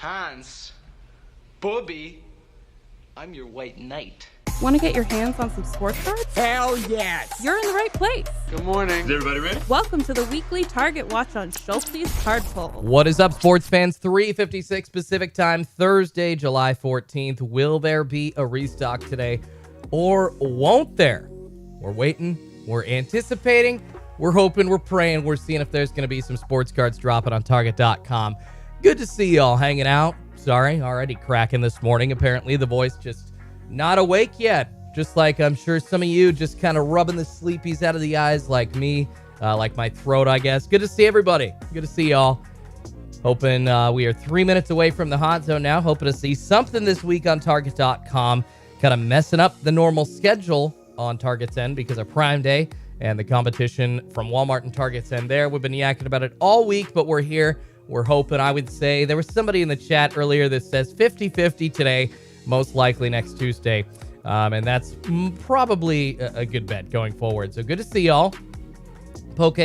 Hans, Bobby, I'm your white knight. Want to get your hands on some sports cards? Hell yes! You're in the right place. Good morning. Is everybody ready? Welcome to the weekly Target Watch on Schultz's Card Pull. What is up, sports fans? 3:56 Pacific Time, Thursday, July 14th. Will there be a restock today, or won't there? We're waiting. We're anticipating. We're hoping. We're praying. We're seeing if there's going to be some sports cards dropping on Target.com. Good to see y'all hanging out. Sorry, already cracking this morning. Apparently, the voice just not awake yet. Just like I'm sure some of you, just kind of rubbing the sleepies out of the eyes like me, like my throat, I guess. Good to see everybody. Good to see y'all. Hoping we are 3 minutes away from the hot zone now. Hoping to see something this week on Target.com. Kind of messing up the normal schedule on Target's end because of Prime Day and the competition from Walmart and Target's end there. We've been yakking about it all week, but we're here. We're hoping, I would say. There was somebody in the chat earlier that says 50-50 today, most likely next Tuesday. And that's probably a good bet going forward. So good to see y'all. Poke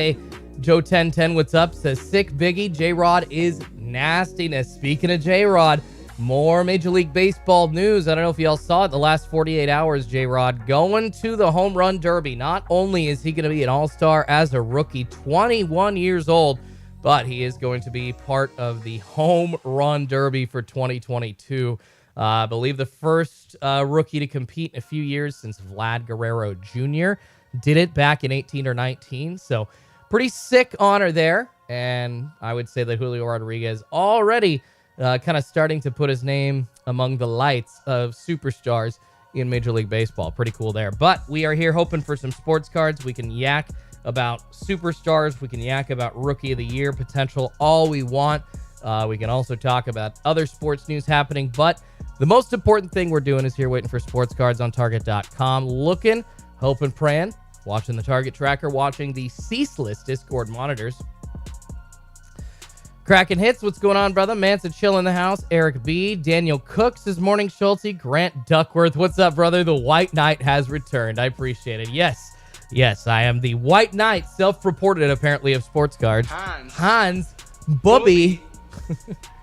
Joe 1010, what's up? Says sick Biggie. J-Rod is nastiness. Speaking of J-Rod, more Major League Baseball news. I don't know if y'all saw it the last 48 hours. J-Rod going to the Home Run Derby. Not only is he going to be an all-star as a rookie, 21 years old, but he is going to be part of the Home Run Derby for 2022. I believe the first rookie to compete in a few years since Vlad Guerrero Jr. did it back in 18 or 19. So pretty sick honor there. And I would say that Julio Rodriguez already kind of starting to put his name among the lights of superstars in Major League Baseball. Pretty cool there. But we are here hoping for some sports cards. We can yak about superstars. We can yak about Rookie of the Year potential all we want. We can also talk about other sports news happening. But the most important thing we're doing is here waiting for sports cards on Target.com. Looking, hoping, praying, watching the Target tracker, watching the ceaseless Discord monitors. Cracking hits. What's going on, brother? Mansa Chill in the house. Eric B. Daniel Cooks is morning. Schulte. Grant Duckworth. What's up, brother? The White Knight has returned. I appreciate it. Yes, I am the White Knight, self-reported apparently of sports cards. Hans, Bobby.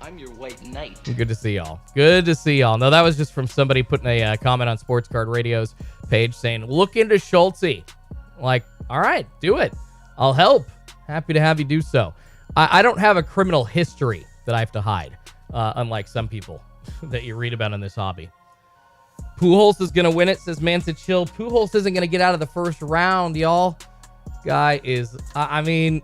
I'm your white knight. Good to see y'all. Good to see y'all. No, that was just from somebody putting a comment on Sports Card Radio's page saying, look into Schulte. Like, all right, do it. I'll help. Happy to have you do so. I don't have a criminal history that I have to hide, unlike some people that you read about in this hobby. Pujols is going to win it, says Mansa Chill. Pujols isn't going to get out of the first round, y'all. Guy is, I mean,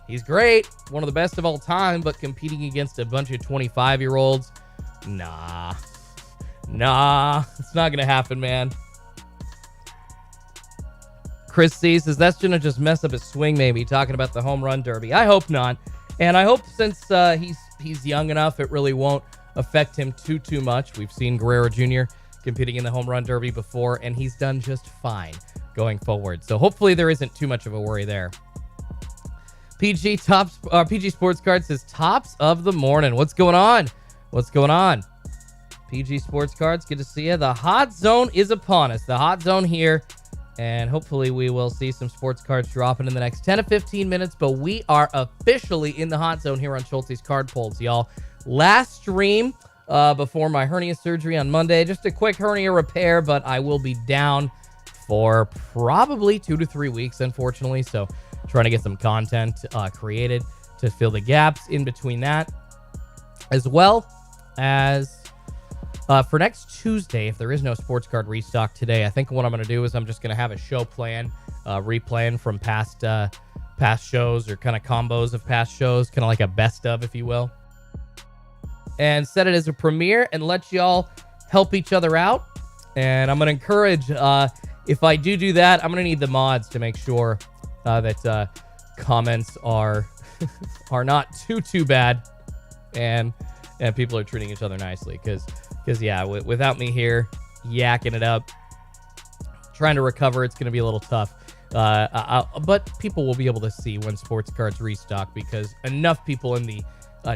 he's great. One of the best of all time, but competing against a bunch of 25-year-olds, nah. It's not going to happen, man. Chris C says that's going to just mess up his swing, maybe, talking about the Home Run Derby. I hope not. And I hope since he's young enough, it really won't affect him too much. We've seen Guerrero Jr. competing in the Home Run Derby before, and he's done just fine. going forward. So hopefully there isn't too much of a worry there. PG Sports Card says tops of the morning. What's going on? What's going on? PG Sports Cards, good to see you. The hot zone is upon us. The hot zone here. And hopefully we will see some sports cards dropping in the next 10 to 15 minutes. But we are officially in the hot zone here on Schulte's Card Pulls, y'all. Last stream before my hernia surgery on Monday. Just a quick hernia repair, but I will be down for probably 2 to 3 weeks, unfortunately. So trying to get some content created to fill the gaps in between that. As well as for next Tuesday, if there is no sports card restock today, I think what I'm going to do is I'm just going to have a show plan, replan from past shows or kind of combos of past shows, kind of like a best of, if you will, and set it as a premiere and let y'all help each other out. And I'm going to encourage, if I do that, I'm going to need the mods to make sure that comments are not too bad and people are treating each other nicely, because yeah, without me here yakking it up, trying to recover, it's going to be a little tough. But people will be able to see when sports cards restock, because enough people in the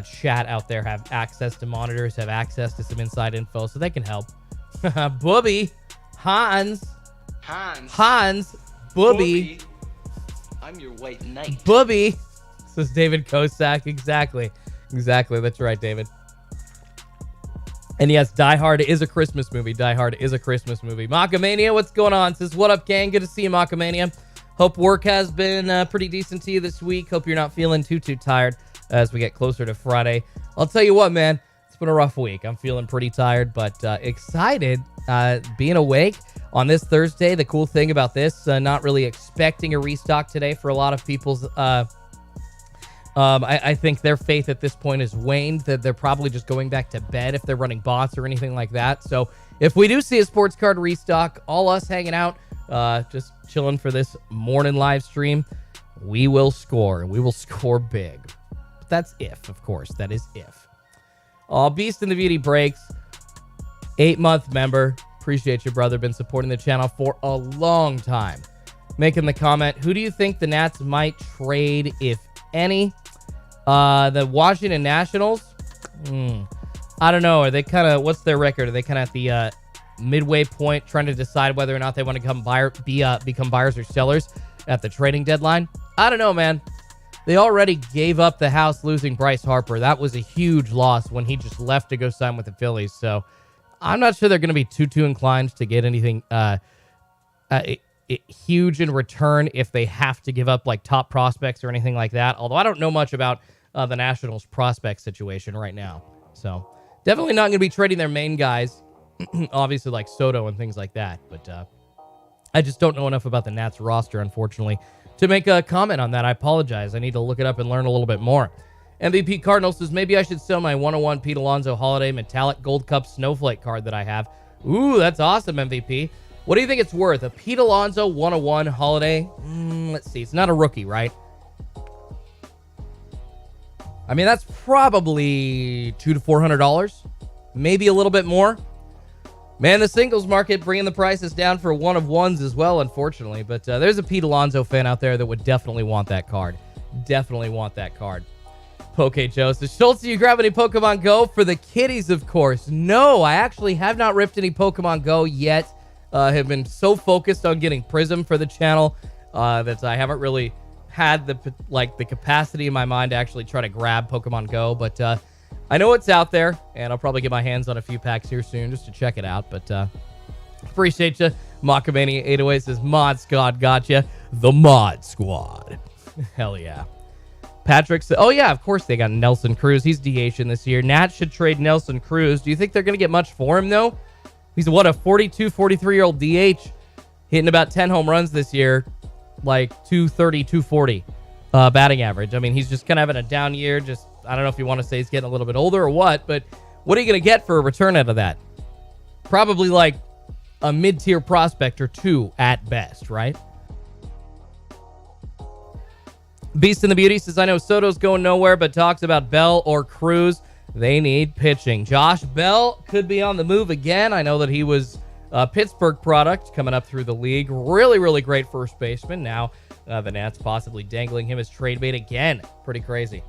chat out there have access to monitors, have access to some inside info, so they can help. Booby, Hans, Booby. I'm your white knight. Booby, says David Kosak. Exactly. That's right, David. And yes, Die Hard is a Christmas movie. Macamania, what's going on? Says, what up, gang? Good to see you, Macamania. Hope work has been pretty decent to you this week. Hope you're not feeling too tired as we get closer to Friday. I'll tell you what, man. It's been a rough week. I'm feeling pretty tired, but excited being awake on this Thursday. The cool thing about this, not really expecting a restock today for a lot of people's... I think their faith at this point has waned, that they're probably just going back to bed if they're running bots or anything like that. So if we do see a sports card restock, all us hanging out, just chilling for this morning live stream, we will score. We will score big. But that's if, of course. That is if. Beast in the Beauty breaks. 8-month member. Appreciate you, brother. Been supporting the channel for a long time. Making the comment, who do you think the Nats might trade, if any? The Washington Nationals? I don't know. Are they kind of, what's their record? Are they kind of at the midway point trying to decide whether or not they want to become buyers or sellers at the trading deadline? I don't know, man. They already gave up the house losing Bryce Harper. That was a huge loss when he just left to go sign with the Phillies. So I'm not sure they're going to be too inclined to get anything huge in return if they have to give up like top prospects or anything like that. Although I don't know much about the Nationals prospect situation right now. So definitely not going to be trading their main guys, obviously like Soto and things like that. But I just don't know enough about the Nats roster, unfortunately, to make a comment on that. I apologize. I need to look it up and learn a little bit more. MVP Cardinal says, maybe I should sell my 101 Pete Alonso Holiday Metallic Gold Cup Snowflake card that I have. Ooh, that's awesome, MVP. What do you think it's worth? A Pete Alonso 101 Holiday? Let's see. It's not a rookie, right? I mean, that's probably $200 to $400. Maybe a little bit more. Man, the singles market bringing the prices down for one of ones as well, unfortunately. But there's a Pete Alonso fan out there that would definitely want that card. Definitely want that card. Poke Joe says, Schultz, you grab any Pokemon Go? For the kiddies, of course. No, I actually have not ripped any Pokemon Go yet. Have been so focused on getting Prizm for the channel that I haven't really had the capacity in my mind to actually try to grab Pokemon Go. But I know it's out there, and I'll probably get my hands on a few packs here soon just to check it out. But appreciate you. Macamania 808 says, Mod Squad gotcha. The Mod Squad. Hell yeah. Patrick said, oh yeah, of course they got Nelson Cruz. He's DHing this year. Nats should trade Nelson Cruz. Do you think they're going to get much for him, though? He's, what, a 42, 43-year-old DH hitting about 10 home runs this year, like 230, 240 batting average. I mean, he's just kind of having a down year. Just, I don't know if you want to say he's getting a little bit older or what, but what are you going to get for a return out of that? Probably like a mid-tier prospect or two at best, right? Beast in the Beauty says, I know Soto's going nowhere, but talks about Bell or Cruz. They need pitching. Josh Bell could be on the move again. I know that he was Pittsburgh product coming up through the league. Really, really great first baseman. Now the Nats possibly dangling him as trade bait again. Pretty crazy.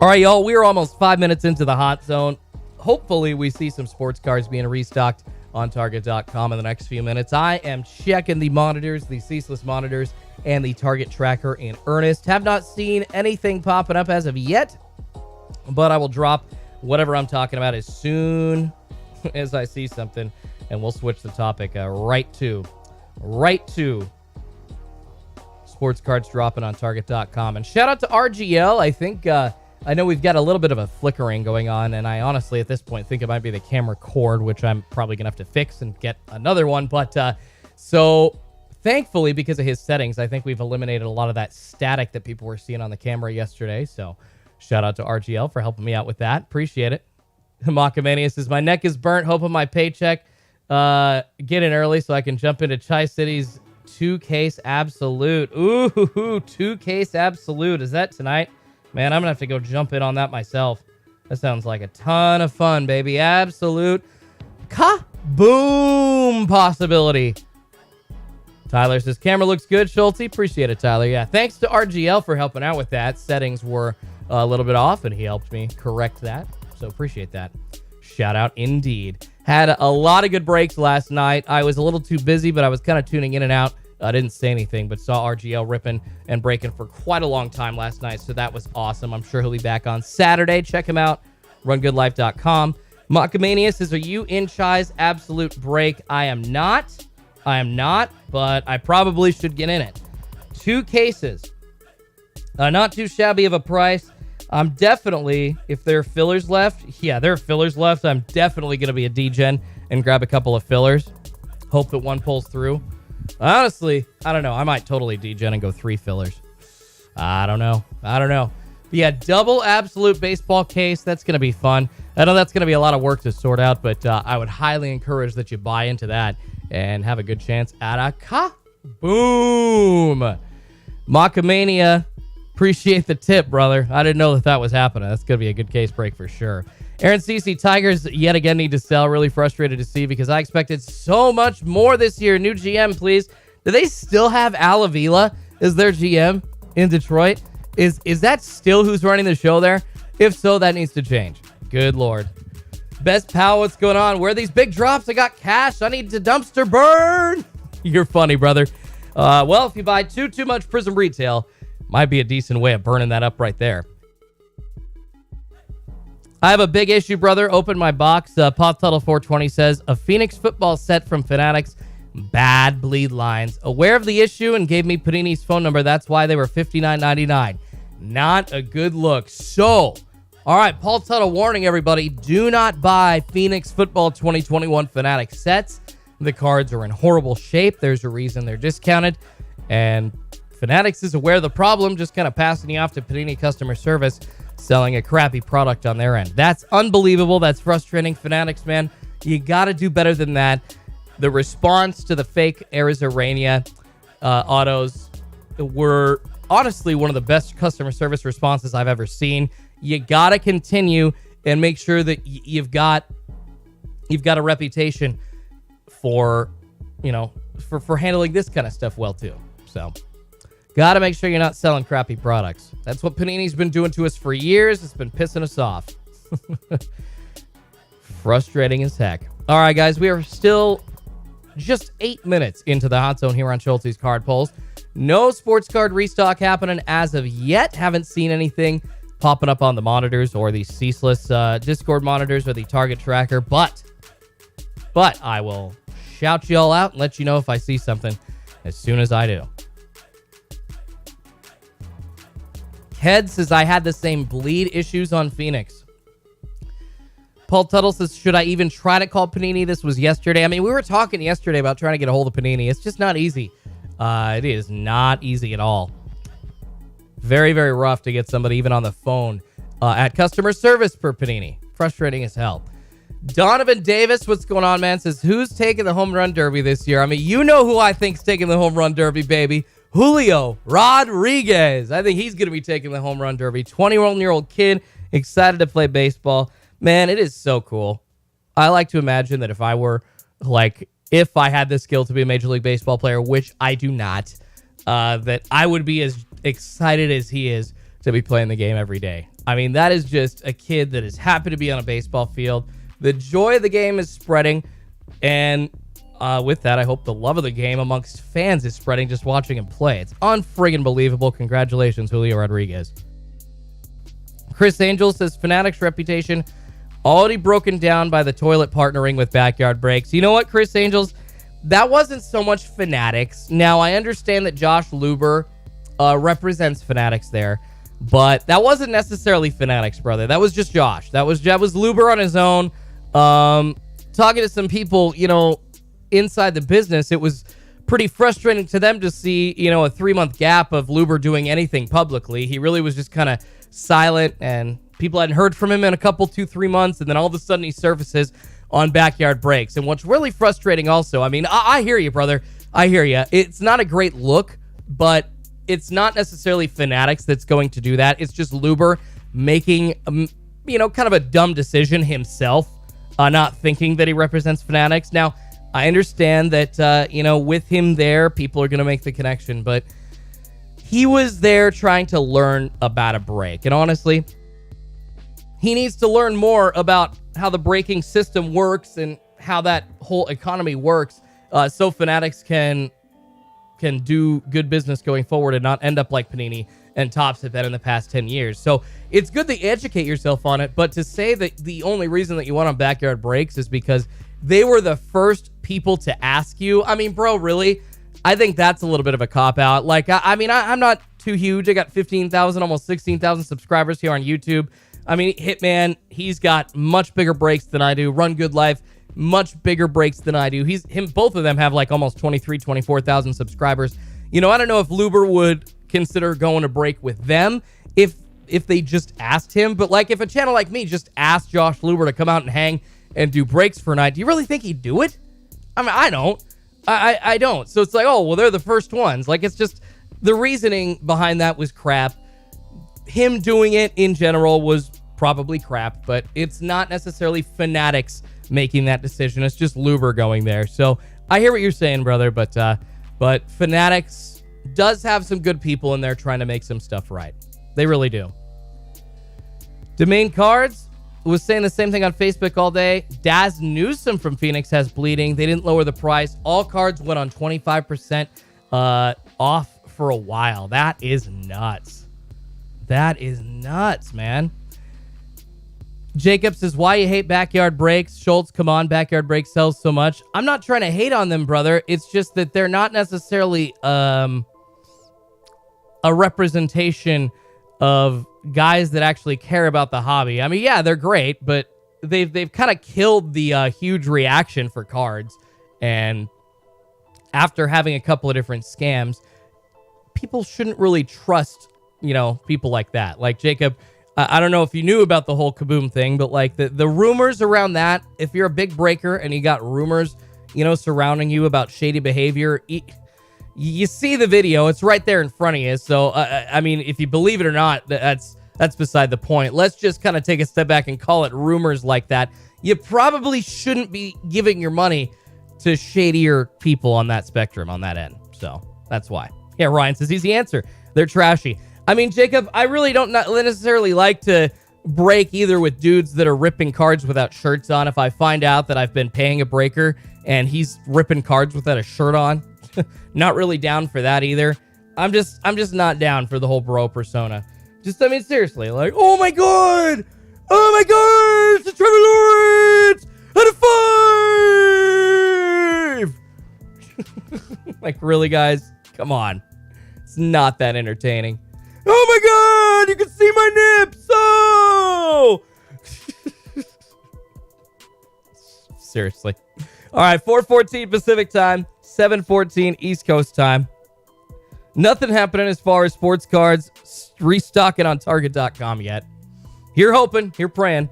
All right, y'all, we're almost 5 minutes into the hot zone. Hopefully we see some sports cards being restocked on Target.com in the next few minutes. I am checking the monitors, the ceaseless monitors, and the Target tracker in earnest. Have not seen anything popping up as of yet, but I will drop whatever I'm talking about as soon as I see something, and we'll switch the topic right to sports cards dropping on Target.com. And shout out to RGL. I think I know we've got a little bit of a flickering going on, and I honestly at this point think it might be the camera cord, which I'm probably gonna have to fix and get another one. But so thankfully, because of his settings, I think we've eliminated a lot of that static that people were seeing on the camera yesterday. So shout out to RGL for helping me out with that. Appreciate it. Mokamania says, my neck is burnt. Hoping my paycheck get in early so I can jump into Tri-City's 2-case absolute. Ooh, 2-case absolute. Is that tonight? Man, I'm going to have to go jump in on that myself. That sounds like a ton of fun, baby. Absolute kaboom possibility. Tyler says, camera looks good, Schulte. Appreciate it, Tyler. Yeah, thanks to RGL for helping out with that. Settings were a little bit off, and he helped me correct that. So appreciate that. Shout out indeed. Had a lot of good breaks last night. I was a little too busy, but I was kind of tuning in and out. I didn't say anything, but saw RGL ripping and breaking for quite a long time last night, so that was awesome. I'm sure he'll be back on Saturday. Check him out, rungoodlife.com. Mokamania says, are you in Chai's absolute break? I am not, but I probably should get in it. 2 cases. Not too shabby of a price. I'm definitely, if there are fillers left, there are fillers left. I'm definitely going to be a D-Gen and grab a couple of fillers. Hope that one pulls through. Honestly, I don't know. I might totally D-Gen and go 3 fillers. I don't know. But yeah, double absolute baseball case. That's going to be fun. I know that's going to be a lot of work to sort out, but I would highly encourage that you buy into that and have a good chance at a kaboom. Mokamania, appreciate the tip, brother. I didn't know that was happening. That's going to be a good case break for sure. Aaron CC, Tigers yet again need to sell. Really frustrated to see because I expected so much more this year. New GM, please. Do they still have Al Avila as their GM in Detroit? Is that still who's running the show there? If so, that needs to change. Good Lord. Best pal, what's going on? Where are these big drops? I got cash. I need to dumpster burn. You're funny, brother. Well, if you buy too much Prizm retail, might be a decent way of burning that up right there. I have a big issue, brother. Open my box. Pop Tuttle 420 says, a Phoenix football set from Fanatics. Bad bleed lines. Aware of the issue and gave me Panini's phone number. That's why they were $59.99. Not a good look. So, all right, Paul Tuttle warning everybody, do not buy Phoenix Football 2021 Fanatics sets. The cards are in horrible shape. There's a reason they're discounted. And Fanatics is aware of the problem, just kind of passing you off to Panini customer service, selling a crappy product on their end. That's unbelievable. That's frustrating. Fanatics, man, you got to do better than that. The response to the fake Arizarania autos were honestly one of the best customer service responses I've ever seen. You got to continue and make sure that you've got a reputation for, for handling this kind of stuff well too. So got to make sure you're not selling crappy products. That's what Panini's been doing to us for years. It's been pissing us off. Frustrating as heck. All right, guys, we are still just 8 minutes into the hot zone here on Schulte's Card Pulls. No sports card restock happening as of yet. Haven't seen anything popping up on the monitors or the ceaseless Discord monitors or the Target tracker, but I will shout you all out and let you know if I see something as soon as I do. Head says, I had the same bleed issues on Phoenix. Paul Tuttle says, should I even try to call Panini? This was yesterday. I mean, we were talking yesterday about trying to get a hold of Panini. It's just not easy. It is not easy at all. Very, very rough to get somebody even on the phone at customer service per Panini. Frustrating as hell. Donovan Davis, what's going on, man? Says, who's taking the home run derby this year? I mean, you know who I think's taking the home run derby, baby. Julio Rodriguez. I think he's going to be taking the home run derby. 21-year-old kid, excited to play baseball. Man, it is so cool. I like to imagine that if I were if I had the skill to be a Major League Baseball player, which I do not, that I would be as excited as he is to be playing the game every day. I mean, that is just a kid that is happy to be on a baseball field. The joy of the game is spreading, and with that, I hope the love of the game amongst fans is spreading just watching him play. It's unfriggin' believable. Congratulations, Julio Rodriguez. Chris Angel says, Fanatics' reputation already broken down by the toilet partnering with Backyard Breaks. You know what, Chris Angels? That wasn't so much Fanatics. Now, I understand that Josh Luber represents Fanatics there, but that wasn't necessarily Fanatics, brother. That was just Josh. That was Luber on his own. Talking to some people, inside the business, it was pretty frustrating to them to see, a 3-month gap of Luber doing anything publicly. He really was just kind of silent, and people hadn't heard from him in a couple, 2-3 months, and then all of a sudden he surfaces on Backyard Breaks. And what's really frustrating also, I mean, I hear you, brother. I hear you. It's not a great look, but it's not necessarily Fanatics that's going to do that. It's just Luber making, kind of a dumb decision himself, not thinking that he represents Fanatics. Now, I understand that, with him there, people are going to make the connection, but he was there trying to learn about a break. And honestly, he needs to learn more about how the breaking system works and how that whole economy works, so Fanatics can do good business going forward and not end up like Panini and Topps have been in the past 10 years. So it's good that you educate yourself on it, but to say that the only reason that you went on Backyard Breaks is because they were the first people to ask you, I mean, bro, really? I think that's a little bit of a cop-out. I'm not too huge. I got 15,000, almost 16,000 subscribers here on YouTube. I mean, Hitman, he's got much bigger breaks than I do. Run Good Life, much bigger breaks than I do. Both of them have almost 24,000 subscribers. I don't know if Luber would consider going to break with them if they just asked him. But if a channel like me just asked Josh Luber to come out and hang and do breaks for a night, do you really think he'd do it? I mean, I don't. I don't. So it's they're the first ones. It's just the reasoning behind that was crap. Him doing it in general was probably crap, but it's not necessarily Fanatics making that decision. It's just Luber going there. So I hear what you're saying, brother, but Fanatics does have some good people in there trying to make some stuff right. They really do. Domain Cards was saying the same thing on Facebook all day. Daz Newsome from Phoenix has bleeding. They didn't lower the price. All cards went on 25% off for a while. That is nuts. That is nuts, man. Jacob says, why you hate Backyard Breaks? Schultz, come on, Backyard Breaks sells so much. I'm not trying to hate on them, brother. It's just that they're not necessarily a representation of guys that actually care about the hobby. I mean, yeah, they're great, but they've kind of killed the huge reaction for cards. And after having a couple of different scams, people shouldn't really trust, people like that. Like Jacob, I don't know if you knew about the whole Kaboom thing, but the rumors around that, if you're a big breaker and you got rumors, surrounding you about shady behavior, you see the video. It's right there in front of you. So, I mean, if you believe it or not, that's beside the point. Let's just kind of take a step back and call it rumors like that. You probably shouldn't be giving your money to shadier people on that spectrum, on that end. So that's why. Yeah, Ryan says, easy answer. They're trashy. I mean, Jacob, I really don't necessarily like to break either with dudes that are ripping cards without shirts on. If I find out that I've been paying a breaker and he's ripping cards without a shirt on, not really down for that either. I'm just not down for the whole bro persona. I mean, seriously, oh my god, it's Trevor Lawrence out of 5. Really, guys, come on, it's not that entertaining. Oh my god, you can see my nips. Oh, seriously. All right, 4:14 Pacific time, 7:14 East Coast time. Nothing happening as far as sports cards restocking on Target.com yet. Here hoping, here praying.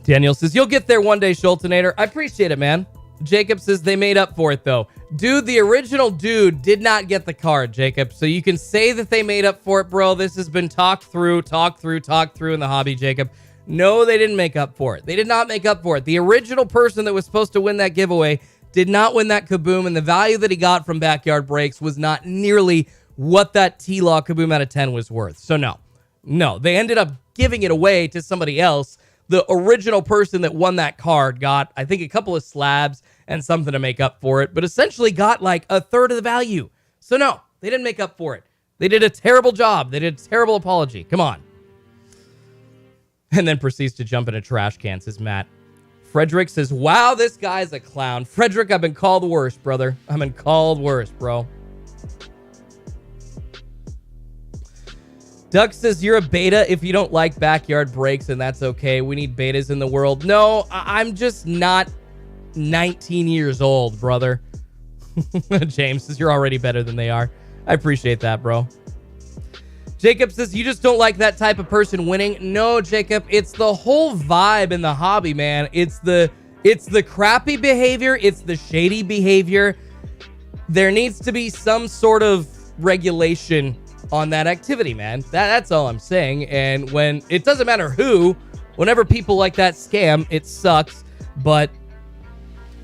Daniel says, you'll get there one day, Schultinator. I appreciate it, man. Jacob says they made up for it, though. Dude, the original dude did not get the card, Jacob. So you can say that they made up for it, bro. This has been talked through in the hobby, Jacob. No, they didn't make up for it. They did not make up for it. The original person that was supposed to win that giveaway did not win that Kaboom, and the value that he got from Backyard Breaks was not nearly what that T-Law Kaboom out of 10 was worth. So no, they ended up giving it away to somebody else. The original person that won that card got, I think, a couple of slabs and something to make up for it, but essentially got like a third of the value. So no, they didn't make up for it. They did a terrible job. They did a terrible apology. Come on. And then proceeds to jump in a trash can, says Matt. Frederick says, wow, this guy's a clown. Frederick, I've been called worse, brother. I've been called worse, bro. Duck says, you're a beta if you don't like Backyard Breaks, and that's okay. We need betas in the world. No, I'm just not 19 years old, brother. James says, you're already better than they are. I appreciate that, bro. Jacob says, you just don't like that type of person winning. No, Jacob, it's the whole vibe in the hobby, man. It's the crappy behavior. It's the shady behavior. There needs to be some sort of regulation on that activity, man. That's all I'm saying. And when it doesn't matter who, whenever people like that scam, it sucks. But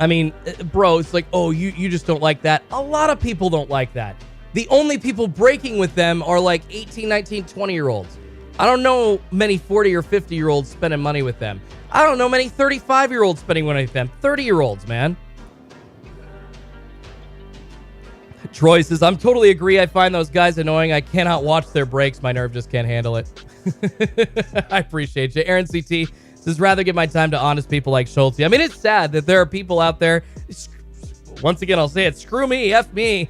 I mean, bro, it's like, oh, you just don't like that. A lot of people don't like that. The only people breaking with them are like 18, 19, 20-year-olds. I don't know many 40 or 50-year-olds spending money with them. I don't know many 35-year-olds spending money with them. 30-year-olds, man. Troy says, I'm totally agree. I find those guys annoying. I cannot watch their breaks. My nerve just can't handle it. I appreciate you. Aaron CT says, rather give my time to honest people like Schulte. I mean, it's sad that there are people out there. Once again, I'll say it. Screw me. F me.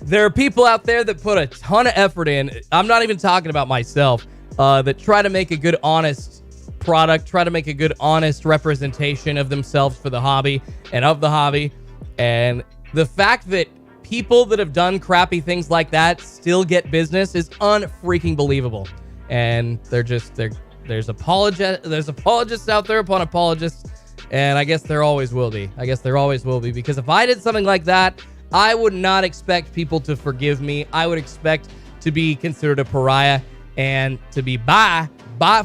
There are people out there that put a ton of effort in. I'm not even talking about myself. That try to make a good, honest product. Try to make a good, honest representation of themselves for the hobby and of the hobby. And the fact that people that have done crappy things like that still get business is unfreaking believable. And there's apologists out there upon apologists, and I guess there always will be. Because if I did something like that, I would not expect people to forgive me. I would expect to be considered a pariah and to be bye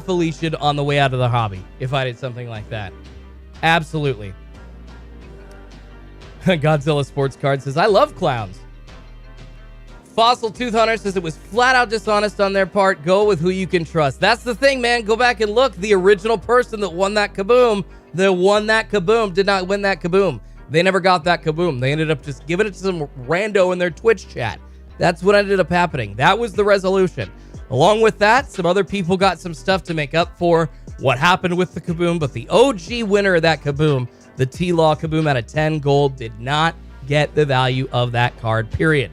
Felicia on the way out of the hobby if I did something like that. Absolutely. Godzilla Sports Card says, I love clowns. Fossil Tooth Hunter says it was flat out dishonest on their part. Go with who you can trust. That's the thing, man. Go back and look. The original person that won that Kaboom, did not win that Kaboom. They never got that Kaboom. They ended up just giving it to some rando in their Twitch chat. That's what ended up happening. That was the resolution. Along with that, some other people got some stuff to make up for what happened with the Kaboom, but the OG winner of that Kaboom, the T-Law Kaboom out of 10 gold, did not get the value of that card, period.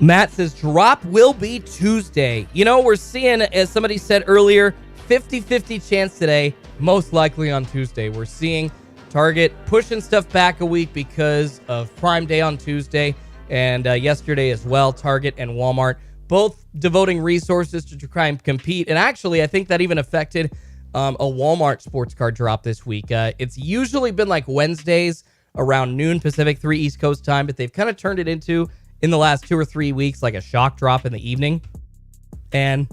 Matt says, drop will be Tuesday. You know, we're seeing, as somebody said earlier, 50-50 chance today, most likely on Tuesday. We're seeing Target pushing stuff back a week because of Prime Day on Tuesday, and yesterday as well, Target and Walmart both devoting resources to try and compete. And actually, I think that even affected a Walmart sports card drop this week. It's usually been like Wednesdays around noon Pacific, 3 East Coast time, but they've kind of turned it into, in the last 2 or 3 weeks, like a shock drop in the evening. And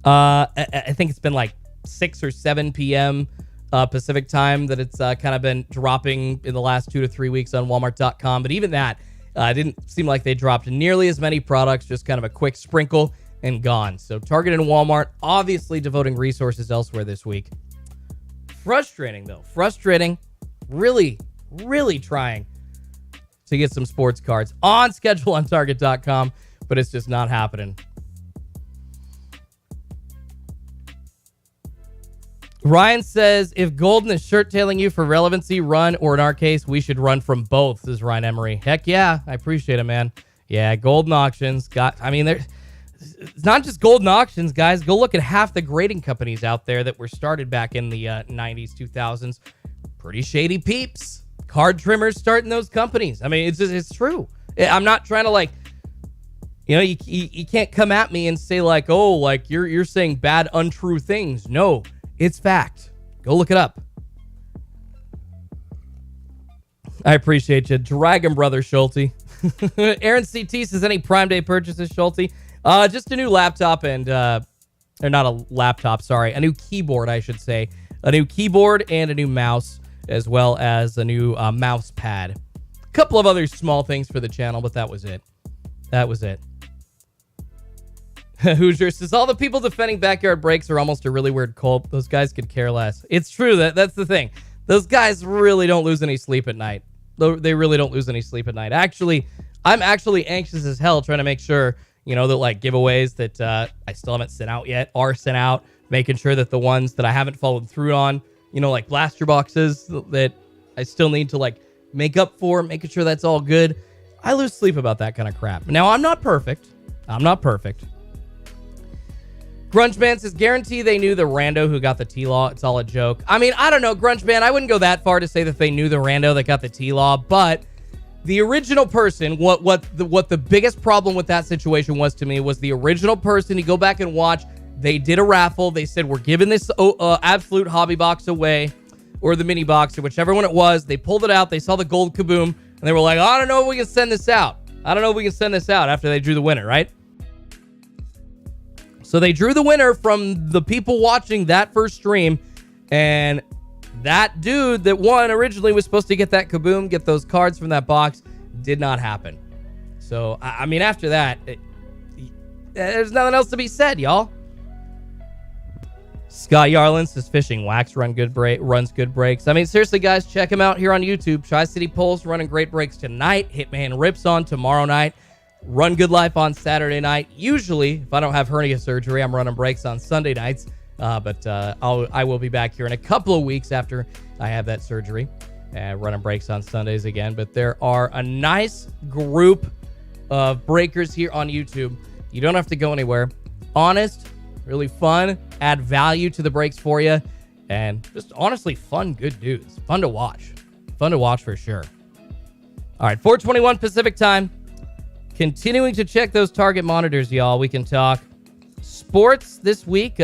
I think it's been like 6 or 7 p.m. Pacific time that it's kind of been dropping in the last 2 to 3 weeks on Walmart.com. But even that didn't seem like they dropped nearly as many products, just kind of a quick sprinkle and gone. So Target and Walmart obviously devoting resources elsewhere this week. Frustrating, though. Frustrating. Really, really trying to get some sports cards on schedule on Target.com, but it's just not happening. Ryan says, if Golden is shirt-tailing you for relevancy, run, or in our case, we should run from both, says Ryan Emery. Heck yeah, I appreciate it, man. Yeah, Golden Auctions. It's not just Golden Auctions, guys. Go look at half the grading companies out there that were started back in the 90s, 2000s. Pretty shady peeps. Card trimmers starting those companies. I mean, it's true. I'm not trying to you can't come at me and say like, oh, like you're saying bad, untrue things. No. It's fact. Go look it up. I appreciate you. Dragon Brother Schulte. Aaron CT says, any Prime Day purchases, Schulte? Just a new laptop and, or not a laptop, sorry, a new keyboard, I should say. A new keyboard and a new mouse, as well as a new mouse pad. A couple of other small things for the channel, but that was it. That was it. Hoosier says, all the people defending backyard breaks are almost a really weird cult. Those guys could care less. It's true. That's the thing. Those guys really don't lose any sleep at night. They really don't lose any sleep at night. Actually, I'm actually anxious as hell trying to make sure, you know, that like giveaways that I still haven't sent out yet are sent out. Making sure that the ones that I haven't followed through on, you know, like blaster boxes that I still need to like make up for, making sure that's all good. I lose sleep about that kind of crap. Now, I'm not perfect. I'm not perfect. Grunge Man says, guarantee they knew the rando who got the T-Law. It's all a joke. I mean, I don't know, Grunge Man. I wouldn't go that far to say that they knew the rando that got the T-Law, but the original person, what the biggest problem with that situation was to me was the original person. You go back and watch, they did a raffle. They said, we're giving this absolute hobby box away, or the mini box, or whichever one it was. They pulled it out. They saw the gold kaboom, and they were like, I don't know if we can send this out. I don't know if we can send this out after they drew the winner, right? So they drew the winner from the people watching that first stream, and that dude that won originally was supposed to get that kaboom, get those cards from that box. Did not happen. So, I mean, after that, there's nothing else to be said, y'all. Scott Yarlin says, fishing wax runs good breaks. I mean, seriously, guys, check him out here on YouTube. Tri-City Pulse running great breaks tonight. Hitman Rips on tomorrow night. Run Good Life on Saturday night. Usually, if I don't have hernia surgery, I'm running breaks on Sunday nights. But I will be back here in a couple of weeks after I have that surgery. Running breaks on Sundays again. But there are a nice group of breakers here on YouTube. You don't have to go anywhere. Honest, really fun, add value to the breaks for you, and just honestly fun, good dudes. Fun to watch. Fun to watch for sure. All right, 4:21 Pacific time. Continuing to check those target monitors, y'all. We can talk sports this week.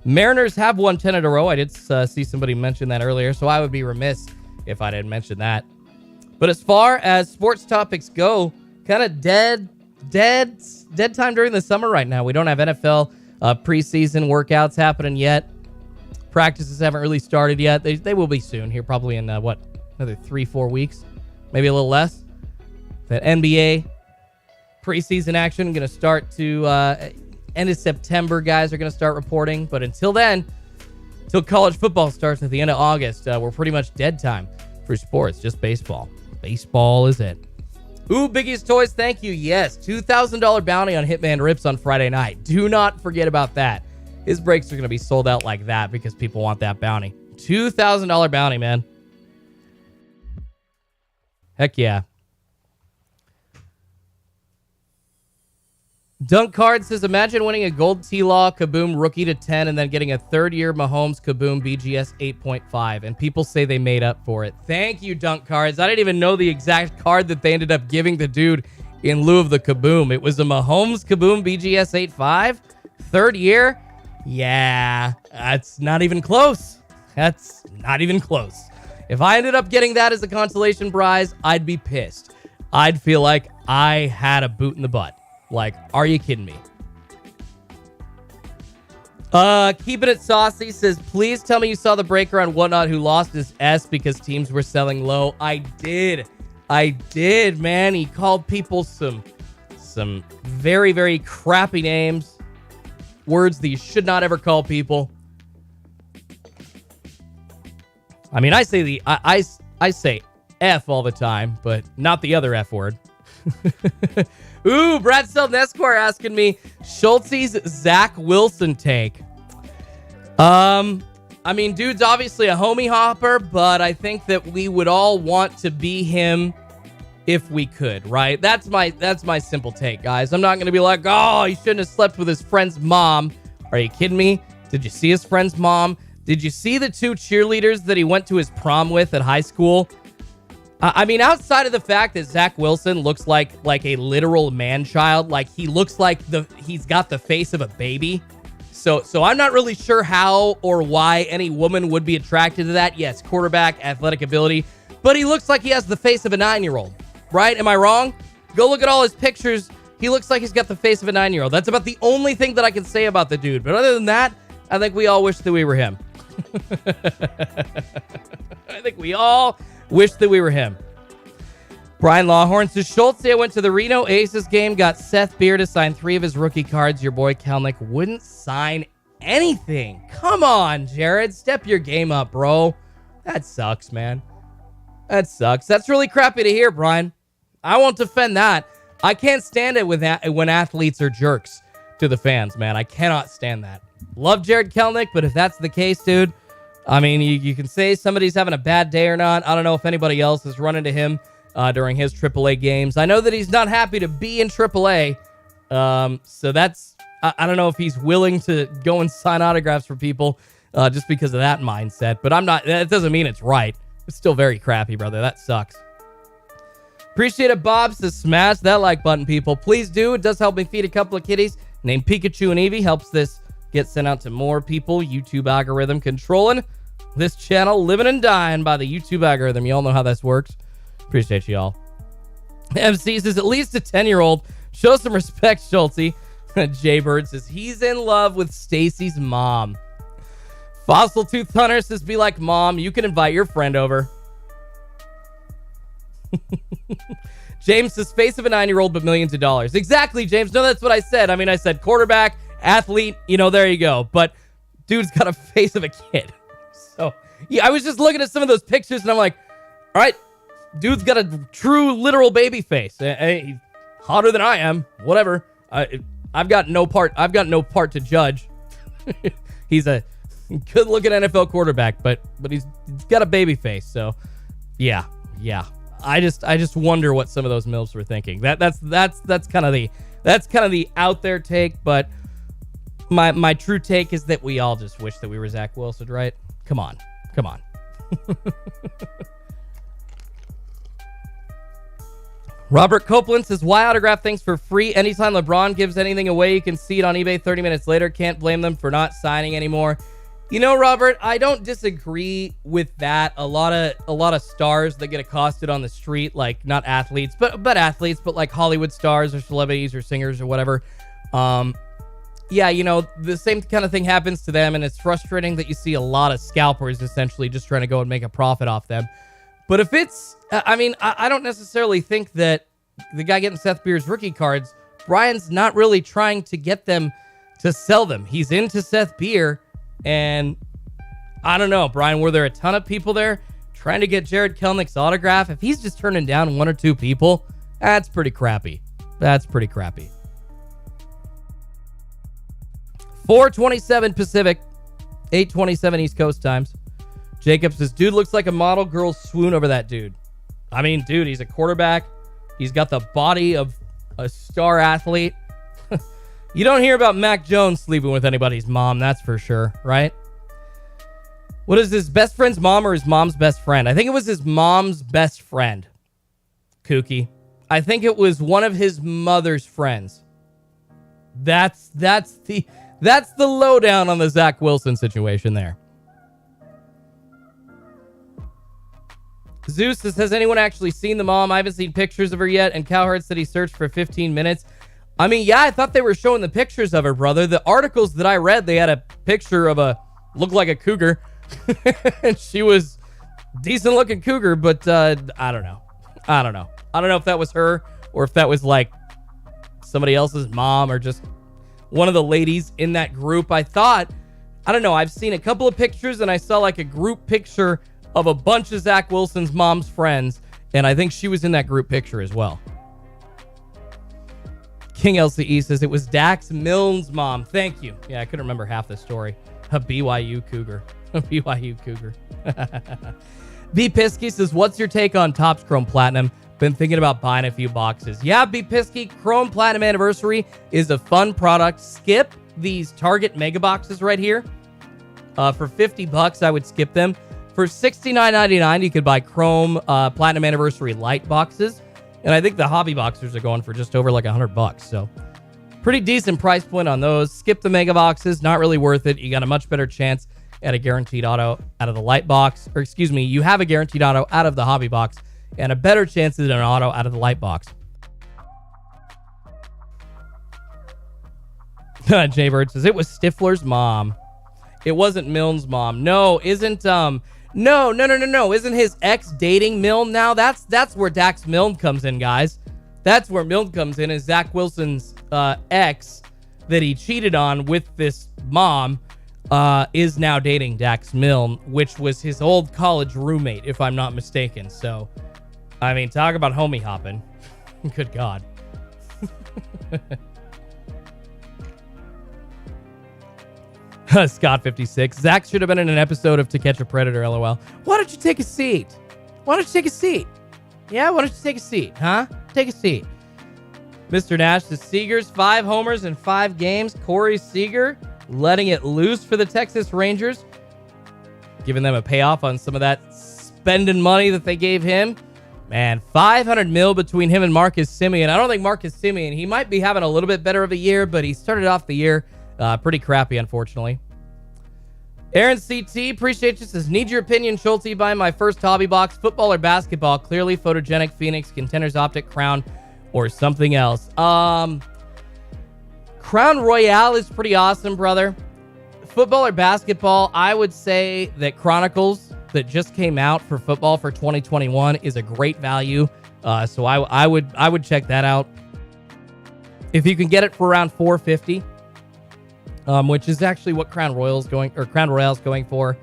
Mariners have won 10 in a row. I did see somebody mention that earlier, so I would be remiss if I didn't mention that. But as far as sports topics go, kind of dead time during the summer right now. We don't have NFL preseason workouts happening yet. Practices haven't really started yet. They will be soon here, probably in another 3-4 weeks, maybe a little less. That NBA preseason action going to start to end of September. Guys are going to start reporting, but until then, until college football starts at the end of August, we're pretty much dead time for sports. Just baseball. Baseball is it. Ooh, Biggie's Toys, thank you. Yes, $2,000 bounty on Hitman Rips on Friday night. Do not forget about that. His breaks are going to be sold out like that because people want that bounty. $2,000 bounty, man. Heck yeah. Dunk Card says, imagine winning a gold T-Law Kaboom rookie to 10 and then getting a third-year Mahomes Kaboom BGS 8.5. And people say they made up for it. Thank you, Dunk Cards. I didn't even know the exact card that they ended up giving the dude in lieu of the Kaboom. It was a Mahomes Kaboom BGS 8.5. Third year? Yeah, that's not even close. That's not even close. If I ended up getting that as a consolation prize, I'd be pissed. I'd feel like I had a boot in the butt. Like, are you kidding me? Keeping It Saucy says, please tell me you saw the breaker on Whatnot who lost his S because teams were selling low. I did, man. He called people some very, very crappy names. Words that you should not ever call people. I mean, I say I say F all the time, but not the other F word. Ooh, Brad Selnesquire asking me Schultz's Zach Wilson take. I mean, dude's obviously a homie hopper, but I think that we would all want to be him if we could, right? That's my simple take, guys. I'm not going to be like, oh, he shouldn't have slept with his friend's mom. Are you kidding me? Did you see his friend's mom? Did you see the two cheerleaders that he went to his prom with at high school? I mean, outside of the fact that Zach Wilson looks like a literal man-child, like he looks like he's got the face of a baby. So I'm not really sure how or why any woman would be attracted to that. Yes, quarterback, athletic ability, but he looks like he has the face of a 9-year-old, right? Am I wrong? Go look at all his pictures He looks like he's got the face of a 9-year-old. That's about the only thing that I can say about the dude. But other than that, I think we all wish that we were him. I think we all wish that we were him. Brian Lawhorn says, Schultz, I went to the Reno Aces game, got Seth Beer to sign 3 of his rookie cards. Your boy Kelnick wouldn't sign anything. Come on, Jared. Step your game up, bro. That sucks, man. That sucks. That's really crappy to hear, Brian. I won't defend that. I can't stand it when athletes are jerks to the fans, man. I cannot stand that. Love Jared Kelnick, but if that's the case, dude, I mean, you can say somebody's having a bad day or not. I don't know if anybody else has run into him during his AAA games. I know that he's not happy to be in AAA, so that's... I don't know if he's willing to go and sign autographs for people just because of that mindset, but I'm not... That doesn't mean it's right. It's still very crappy, brother. That sucks. Appreciate it, Bob. Says smash that like button, people. Please do. It does help me feed a couple of kitties named Pikachu and Eevee. Helps this get sent out to more people. YouTube algorithm controlling this channel, living and dying by the YouTube algorithm. You all know how this works. Appreciate you all. MC says, at least a 10-year-old. Show some respect, Schultzy. Jaybird says, he's in love with Stacy's mom. Fossil Tooth Hunter says, be like mom. You can invite your friend over. James says, face of a 9-year-old, but millions of dollars. Exactly, James. No, that's what I said. I mean, I said quarterback, athlete, there you go. But dude's got a face of a kid. So, yeah, I was just looking at some of those pictures, and I'm like, all right, dude's got a true, literal baby face. He's hotter than I am. Whatever. I've got no part to judge. He's a good-looking NFL quarterback, but he's got a baby face. So, yeah. I just wonder what some of those MILFs were thinking. That's kind of the out there take, but my true take is that we all just wish that we were Zach Wilson, right? Come on. Robert Copeland says, why autograph things for free? Anytime LeBron gives anything away, you can see it on eBay 30 minutes later. Can't blame them for not signing anymore. Robert, I don't disagree with that. A lot of stars that get accosted on the street, like not athletes, but athletes, but like Hollywood stars or celebrities or singers or whatever. Yeah, the same kind of thing happens to them, and it's frustrating that you see a lot of scalpers essentially just trying to go and make a profit off them. But if it's, I don't necessarily think that the guy getting Seth Beer's rookie cards, Brian's not really trying to get them to sell them. He's into Seth Beer, and I don't know, Brian, were there a ton of people there trying to get Jared Kelnick's autograph? If he's just turning down 1 or 2 people, that's pretty crappy. 4:27 Pacific, 8:27 East Coast times. Jacob says, dude looks like a model. Girls swoon over that dude. I mean, dude, he's a quarterback. He's got the body of a star athlete. You don't hear about Mac Jones sleeping with anybody's mom, that's for sure, right? What is his best friend's mom or his mom's best friend? I think it was his mom's best friend. Kooky. I think it was one of his mother's friends. That's the lowdown on the Zach Wilson situation there. Zeus says, has anyone actually seen the mom? I haven't seen pictures of her yet. And Cowherd said he searched for 15 minutes. I mean, yeah, I thought they were showing the pictures of her, brother. The articles that I read, they had a picture of looked like a cougar. And she was decent looking cougar, but I don't know. I don't know if that was her or if that was like somebody else's mom or just one of the ladies in that group. I don't know. I've seen a couple of pictures and I saw like a group picture of a bunch of Zach Wilson's mom's friends, and I think she was in that group picture as well. King LCE says it was Dax Milne's mom. Thank you. Yeah, I couldn't remember half the story. A BYU Cougar. A BYU Cougar. B. Pisky says, what's your take on Topps Chrome Platinum? Been thinking about buying a few boxes. Yeah, B. Pisky, Chrome Platinum Anniversary is a fun product. Skip these Target Mega Boxes right here. For $50, I would skip them. For $69.99, you could buy Chrome Platinum Anniversary Light boxes. And I think the hobby boxers are going for just over like $100. So pretty decent price point on those. Skip the mega boxes. Not really worth it. You got a much better chance at a guaranteed auto out of the light box. Or excuse me, you have a guaranteed auto out of the hobby box and a better chance at an auto out of the light box. Jaybird says, it was Stifler's mom. It wasn't Milne's mom. No, isn't, no. Isn't his ex dating Milne now? That's where Dax Milne comes in, guys. That's where Milne comes in, is Zach Wilson's ex that he cheated on with this mom is now dating Dax Milne, which was his old college roommate, if I'm not mistaken. So, I mean, talk about homie hopping. Good God. Scott56. Zach should have been in an episode of To Catch a Predator, LOL. Why don't you take a seat? Why don't you take a seat? Yeah, why don't you take a seat, huh? Take a seat. Mr. Nash says, Seager's 5 homers in 5 games. Corey Seager letting it loose for the Texas Rangers. Giving them a payoff on some of that spending money that they gave him. Man, $500 million between him and Marcus Semien. I don't think Marcus Semien, he might be having a little bit better of a year, but he started off the year pretty crappy, unfortunately. Aaron CT, appreciate you, says, need your opinion, Schulte, buying my first hobby box, football or basketball, clearly photogenic, Phoenix, Contenders Optic, Crown, or something else. Crown Royale is pretty awesome, brother. Football or basketball, I would say that Chronicles that just came out for football for 2021 is a great value. So I would check that out. If you can get it for around $450, which is actually what Crown Royale's going for.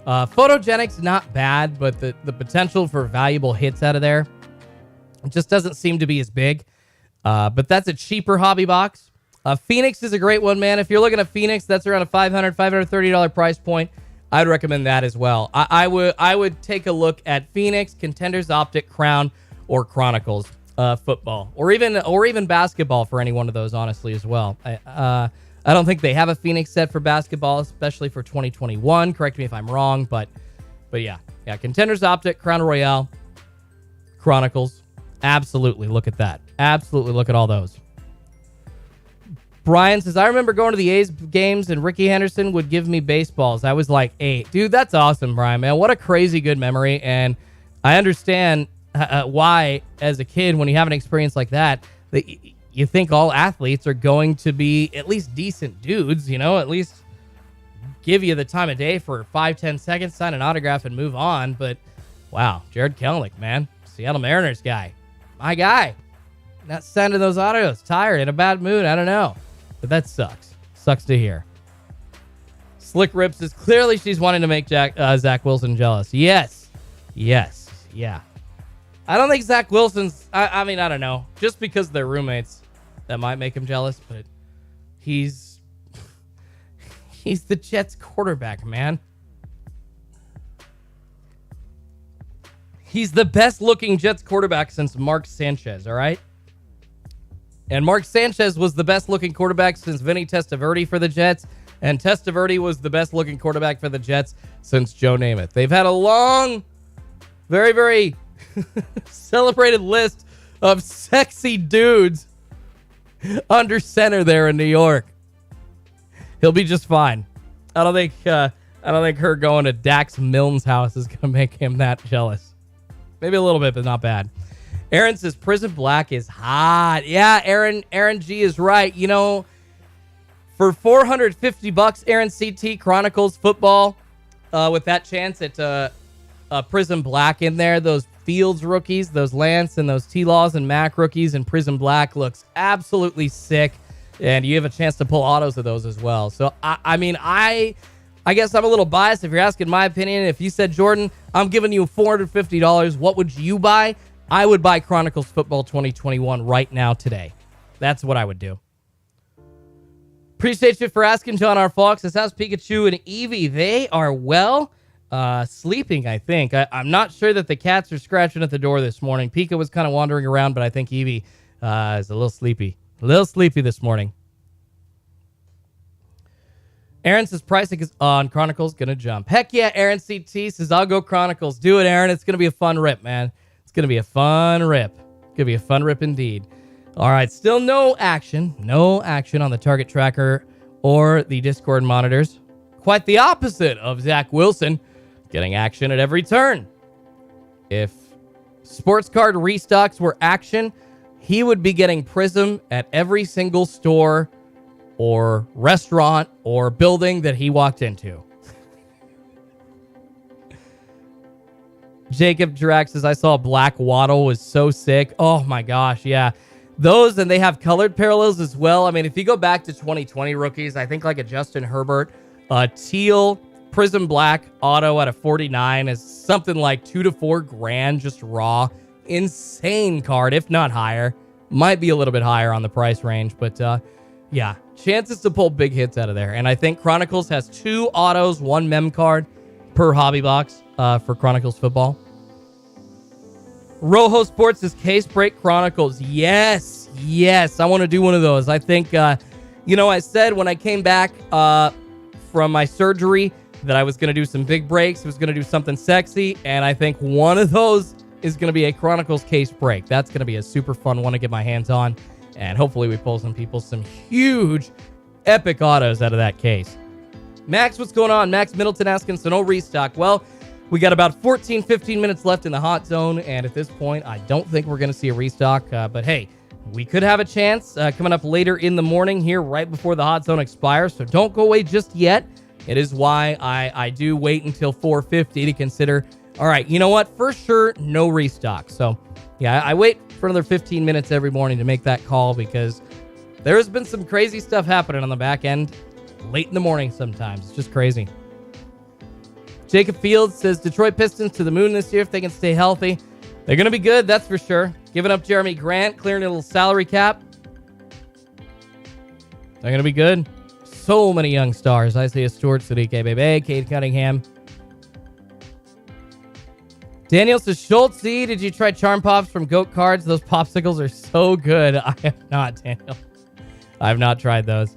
Photogenic's not bad, but the potential for valuable hits out of there just doesn't seem to be as big. But that's a cheaper hobby box. Phoenix is a great one, man. If you're looking at Phoenix, that's around a $530 price point. I'd recommend that as well. I would take a look at Phoenix, Contenders Optic, Crown, or Chronicles football, or even basketball for any one of those, honestly, as well. I don't think they have a Phoenix set for basketball, especially for 2021. Correct me if I'm wrong, but yeah, Contenders Optic, Crown Royale, Chronicles. Absolutely look at that. Absolutely look at all those. Brian says, I remember going to the A's games and Ricky Henderson would give me baseballs. I was like 8. Dude, that's awesome, Brian, man. What a crazy good memory. And I understand why, as a kid, when you have an experience like that you think all athletes are going to be at least decent dudes, at least give you the time of day for 5-10 seconds, sign an autograph, and move on. But, wow, Jared Kelenic, man. Seattle Mariners guy. My guy. Not sending those autos. Tired, in a bad mood. I don't know. But that sucks. Sucks to hear. Slick Rips says, clearly she's wanting to make Zach Wilson jealous. Yes. Yeah. I don't think Zach Wilson's... I mean, I don't know. Just because they're roommates, that might make him jealous. But he's the Jets quarterback, man. He's the best-looking Jets quarterback since Mark Sanchez, all right? And Mark Sanchez was the best-looking quarterback since Vinny Testaverde for the Jets. And Testaverde was the best-looking quarterback for the Jets since Joe Namath. They've had a long, very, very celebrated list of sexy dudes under center there in New York. He'll be just fine. I don't think her going to Dax Milne's house is going to make him that jealous. Maybe a little bit, but not bad. Aaron says Prizm Black is hot. Yeah, Aaron G is right. For $450, Aaron CT Chronicles football with that chance at Prizm Black in there. Those Fields rookies, those Lance and those T-Laws and Mac rookies, and Prizm Black looks absolutely sick. And you have a chance to pull autos of those as well. So, I guess I'm a little biased if you're asking my opinion. If you said, Jordan, I'm giving you $450, what would you buy? I would buy Chronicles Football 2021 right now today. That's what I would do. Appreciate you for asking, John R. Fox. This house Pikachu and Eevee, they are sleeping, I think. I'm not sure that the cats are scratching at the door this morning. Pika was kind of wandering around, but I think Eevee is a little sleepy. A little sleepy this morning. Aaron says pricing is on Chronicles gonna jump. Heck yeah, Aaron CT says I'll go Chronicles. Do it, Aaron. It's gonna be a fun rip, man. It's gonna be a fun rip. Gonna be a fun rip indeed. All right, still no action on the target tracker or the Discord monitors. Quite the opposite of Zach Wilson getting action at every turn. If sports card restocks were action, he would be getting Prizm at every single store or restaurant or building that he walked into. Jacob Drax says, I saw Black Waddle was so sick. Oh my gosh, yeah. Those, and they have colored parallels as well. I mean, if you go back to 2020 rookies, I think like a Justin Herbert, teal Prizm Black auto at a 49 is something like $2 to $4 grand just raw. Insane card, if not higher. Might be a little bit higher on the price range, but yeah, chances to pull big hits out of there. And I think Chronicles has 2 autos, 1 mem card per hobby box for Chronicles Football. Rojo Sports is Case Break Chronicles. Yes, I want to do one of those. I think, I said when I came back from my surgery that I was going to do some big breaks. I was going to do something sexy, and I think one of those is going to be a Chronicles Case Break. That's going to be a super fun one to get my hands on, and hopefully we pull some people some huge, epic autos out of that case. Max, what's going on? Max Middleton asking, so no restock. Well, we got about 15 minutes left in the hot zone, and at this point, I don't think we're going to see a restock. But hey, we could have a chance coming up later in the morning here right before the hot zone expires, so don't go away just yet. It is why I do wait until 4:50 to consider, all right, you know what? For sure, no restock. So, yeah, I wait for another 15 minutes every morning to make that call because there's been some crazy stuff happening on the back end late in the morning sometimes. It's just crazy. Jacob Fields says, Detroit Pistons to the moon this year if they can stay healthy. They're going to be good, that's for sure. Giving up Jeremy Grant, clearing a little salary cap. They're going to be good. So many young stars. Isaiah Stewart, Sadiq Bebe, Cade Cunningham. Daniel says, Schultz, did you try Charm Pops from Goat Cards? Those popsicles are so good. I have not, Daniel. I have not tried those.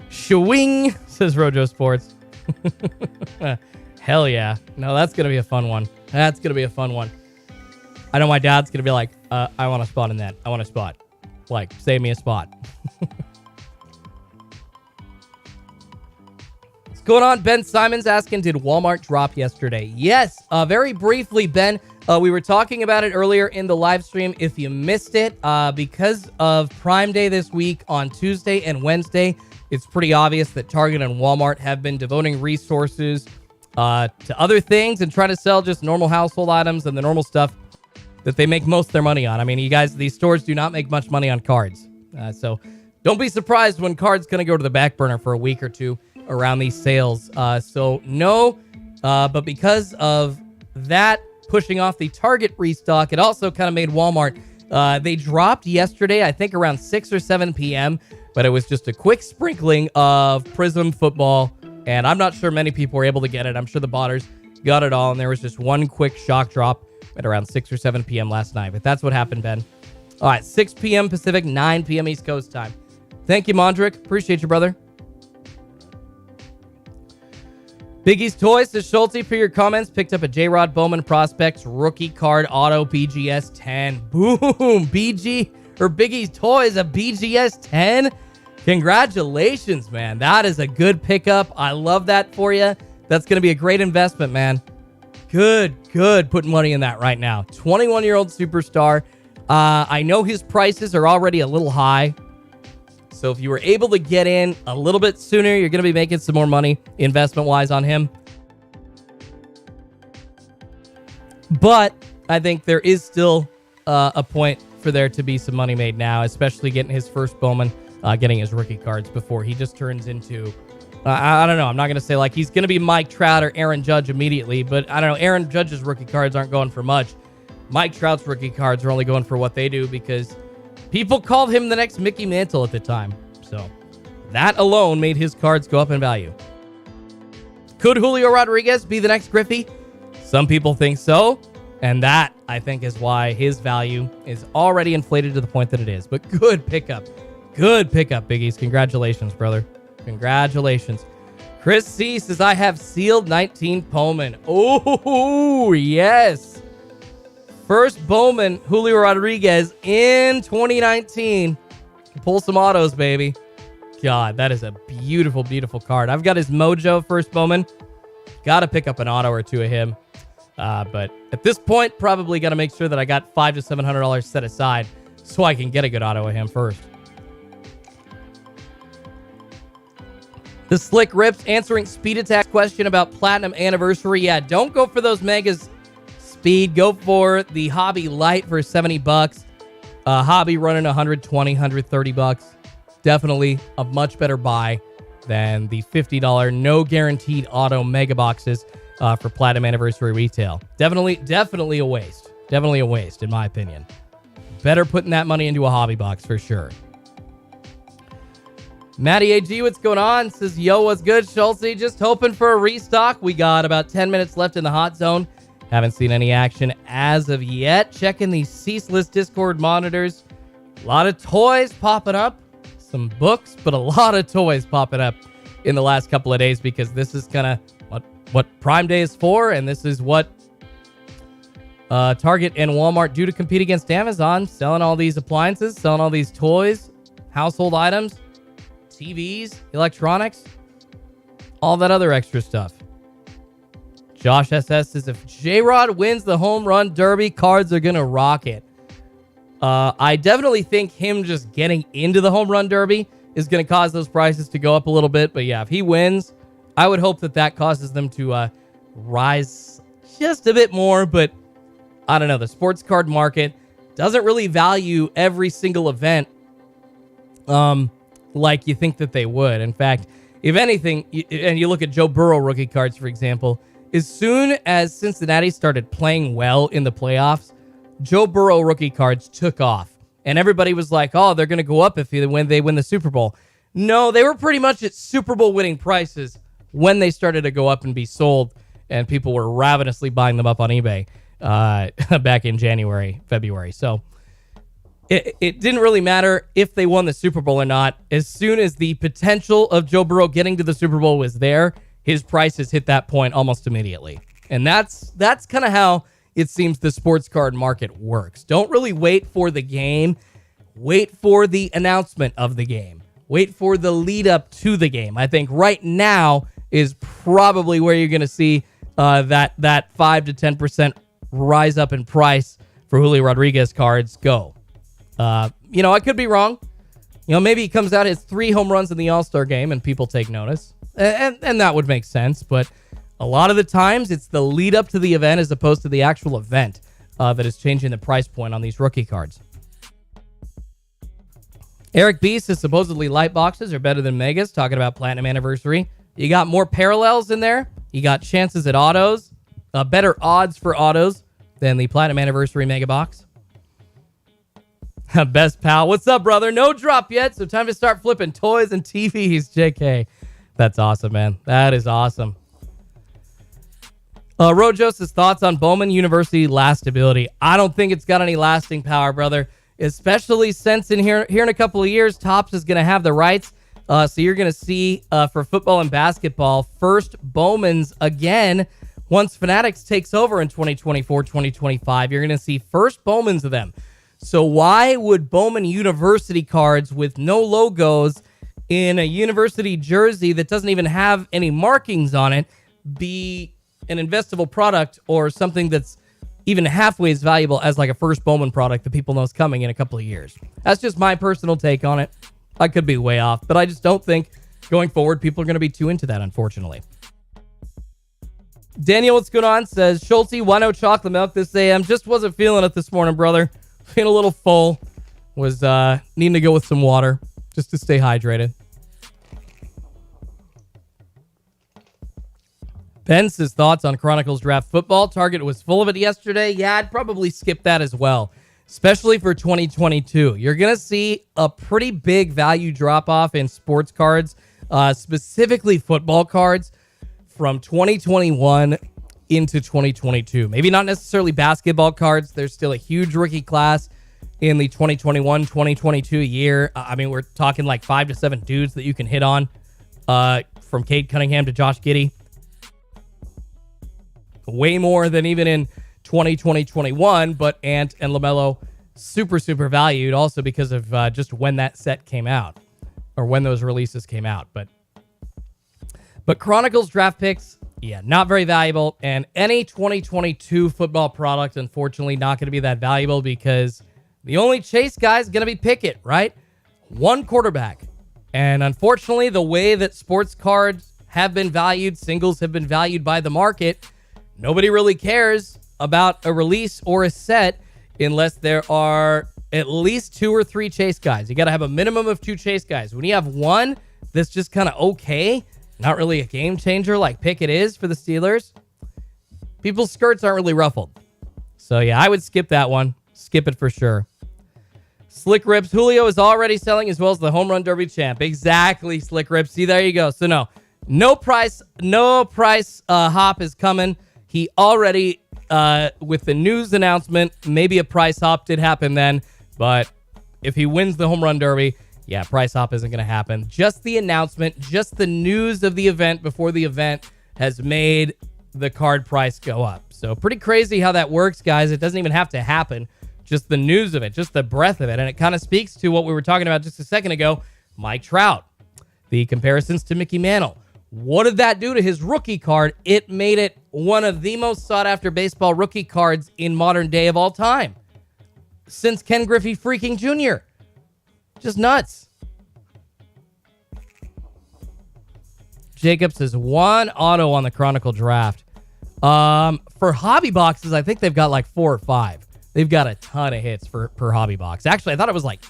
Shwing, says Rojo Sports. Hell yeah. No, that's going to be a fun one. That's going to be a fun one. I know my dad's going to be like, I want a spot in that. I want a spot. Like, save me a spot. What's going on? Ben Simon's asking, did Walmart drop yesterday? Yes. Very briefly, Ben. We were talking about it earlier in the live stream. If you missed it, because of Prime Day this week on Tuesday and Wednesday, it's pretty obvious that Target and Walmart have been devoting resources to other things and trying to sell just normal household items and the normal stuff that they make most of their money on. I mean, you guys, these stores do not make much money on cards. So don't be surprised when cards going to go to the back burner for a week or two around these sales. So no, but because of that pushing off the Target restock, it also kind of made Walmart. They dropped yesterday, I think around 6 or 7 p.m., but it was just a quick sprinkling of Prizm Football, and I'm not sure many people were able to get it. I'm sure the botters got it all, and there was just one quick shock drop at around 6 or 7 p.m. last night. But that's what happened, Ben. All right, 6 p.m. Pacific, 9 p.m. East Coast time. Thank you, Mondrick. Appreciate you, brother. Biggie's Toys says, Schulte, for your comments, picked up a J-Rod Bowman Prospects rookie card auto BGS 10. Boom! Biggie's Toys, a BGS 10? Congratulations, man. That is a good pickup. I love that for you. That's going to be a great investment, man. Good. Putting money in that right now. 21-year-old superstar. I know his prices are already a little high. So if you were able to get in a little bit sooner, you're going to be making some more money investment-wise on him. But I think there is still a point for there to be some money made now, especially getting his first Bowman, getting his rookie cards before he just turns into... I don't know. I'm not going to say like he's going to be Mike Trout or Aaron Judge immediately, but I don't know. Aaron Judge's rookie cards aren't going for much. Mike Trout's rookie cards are only going for what they do because people called him the next Mickey Mantle at the time. So that alone made his cards go up in value. Could Julio Rodriguez be the next Griffey? Some people think so. And that, I think, is why his value is already inflated to the point that it is. But good pickup. Good pickup, Biggies. Congratulations, brother. Congratulations. Chris C says, I have sealed 19 Bowman. Oh, yes. First Bowman, Julio Rodriguez in 2019. Pull some autos, baby. God, that is a beautiful, beautiful card. I've got his Mojo first Bowman. Got to pick up an auto or two of him. But at this point, probably got to make sure that I got $500 to $700 set aside so I can get a good auto of him first. The Slick Rips answering Speed Attack question about Platinum Anniversary. Yeah, don't go for those Megas Speed. Go for the Hobby Light for $70. Hobby running 120, 130 bucks. Definitely a much better buy than the $50 no guaranteed auto mega boxes for Platinum Anniversary retail. Definitely a waste. Definitely a waste, in my opinion. Better putting that money into a hobby box for sure. Matty AG, what's going on? Says, yo, what's good, Schultze? Just hoping for a restock. We got about 10 minutes left in the hot zone. Haven't seen any action as of yet. Checking the ceaseless Discord monitors. A lot of toys popping up. Some books, but a lot of toys popping up in the last couple of days because this is kind of what Prime Day is for, and this is what Target and Walmart do to compete against Amazon, selling all these appliances, selling all these toys, household items, TVs, electronics, all that other extra stuff. Josh SS says, if J-Rod wins the home run derby, cards are going to rock it. I definitely think him just getting into the home run derby is going to cause those prices to go up a little bit. But yeah, if he wins, I would hope that causes them to rise just a bit more. But I don't know. The sports card market doesn't really value every single event like you think that they would. In fact, if anything, and you look at Joe Burrow rookie cards, for example, as soon as Cincinnati started playing well in the playoffs, Joe Burrow rookie cards took off. And everybody was like, oh, they're going to go up if they win the Super Bowl. No, they were pretty much at Super Bowl winning prices when they started to go up and be sold. And people were ravenously buying them up on eBay back in January, February. So it didn't really matter if they won the Super Bowl or not. As soon as the potential of Joe Burrow getting to the Super Bowl was there, his prices hit that point almost immediately. And that's kind of how it seems the sports card market works. Don't really wait for the game. Wait for the announcement of the game. Wait for the lead up to the game. I think right now is probably where you're going to see that 5 to 10% rise up in price for Julio Rodriguez cards go. I could be wrong. Maybe he comes out, hits 3 home runs in the All-Star game and people take notice. And that would make sense, but a lot of the times it's the lead up to the event as opposed to the actual event that is changing the price point on these rookie cards. Eric B says supposedly light boxes are better than megas, talking about Platinum Anniversary. You got more parallels in there. You got chances at autos, better odds for autos than the Platinum Anniversary mega box. Best pal, what's up, brother? No drop yet, so time to start flipping toys and TVs, JK. That's awesome, man. That is awesome. Rojo's thoughts on Bowman University lastability. I don't think it's got any lasting power, brother. Especially since here in a couple of years, Topps is going to have the rights. So you're going to see for football and basketball, first Bowmans again. Once Fanatics takes over in 2024, 2025, you're going to see first Bowmans of them. So why would Bowman University cards with no logos in a university jersey that doesn't even have any markings on it be an investable product or something that's even halfway as valuable as like a first Bowman product that people know is coming in a couple of years? That's just my personal take on it. I could be way off, but I just don't think going forward people are going to be too into that, unfortunately. Daniel, what's going on? Says, Schulte, why no chocolate milk this AM? Just wasn't feeling it this morning, brother. Feeling a little full. Was needing to go with some water just to stay hydrated. Ben says thoughts on Chronicles Draft Football. Target was full of it yesterday. Yeah, I'd probably skip that as well, especially for 2022. You're going to see a pretty big value drop-off in sports cards, specifically football cards, from 2021 into 2022. Maybe not necessarily basketball cards. There's still a huge rookie class in the 2021-2022 year. I mean, we're talking like 5 to 7 dudes that you can hit on, from Cade Cunningham to Josh Giddey. Way more than even in 2020-21, but Ant and LaMelo super, super valued also because of just when that set came out or when those releases came out. But Chronicles draft picks, yeah, not very valuable. And any 2022 football product, unfortunately, not going to be that valuable because the only chase guy is going to be Pickett, right? One quarterback. And unfortunately, the way that sports cards have been valued, singles have been valued by the market, nobody really cares about a release or a set unless there are at least 2 or 3 chase guys. You got to have a minimum of 2 chase guys. When you have one that's just kind of okay, not really a game changer like Pickett is for the Steelers, people's skirts aren't really ruffled. So yeah, I would skip that one. Skip it for sure. Slick Rips, Julio is already selling as well as the home run derby champ. Exactly, Slick Rips. See, there you go. So no price hop is coming. He already, with the news announcement, maybe a price hop did happen then, but if he wins the home run derby, yeah, price hop isn't going to happen. Just the announcement, just the news of the event before the event has made the card price go up. So pretty crazy how that works, guys. It doesn't even have to happen. Just the news of it, just the breadth of it. And it kind of speaks to what we were talking about just a second ago, Mike Trout. The comparisons to Mickey Mantle. What did that do to his rookie card? It made it one of the most sought-after baseball rookie cards in modern day of all time. Since Ken Griffey freaking Jr. Just nuts. Jacobs has 1 auto on the Chronicle draft. For hobby boxes, I think they've got like 4 or 5. They've got a ton of hits per hobby box. Actually, I thought it was like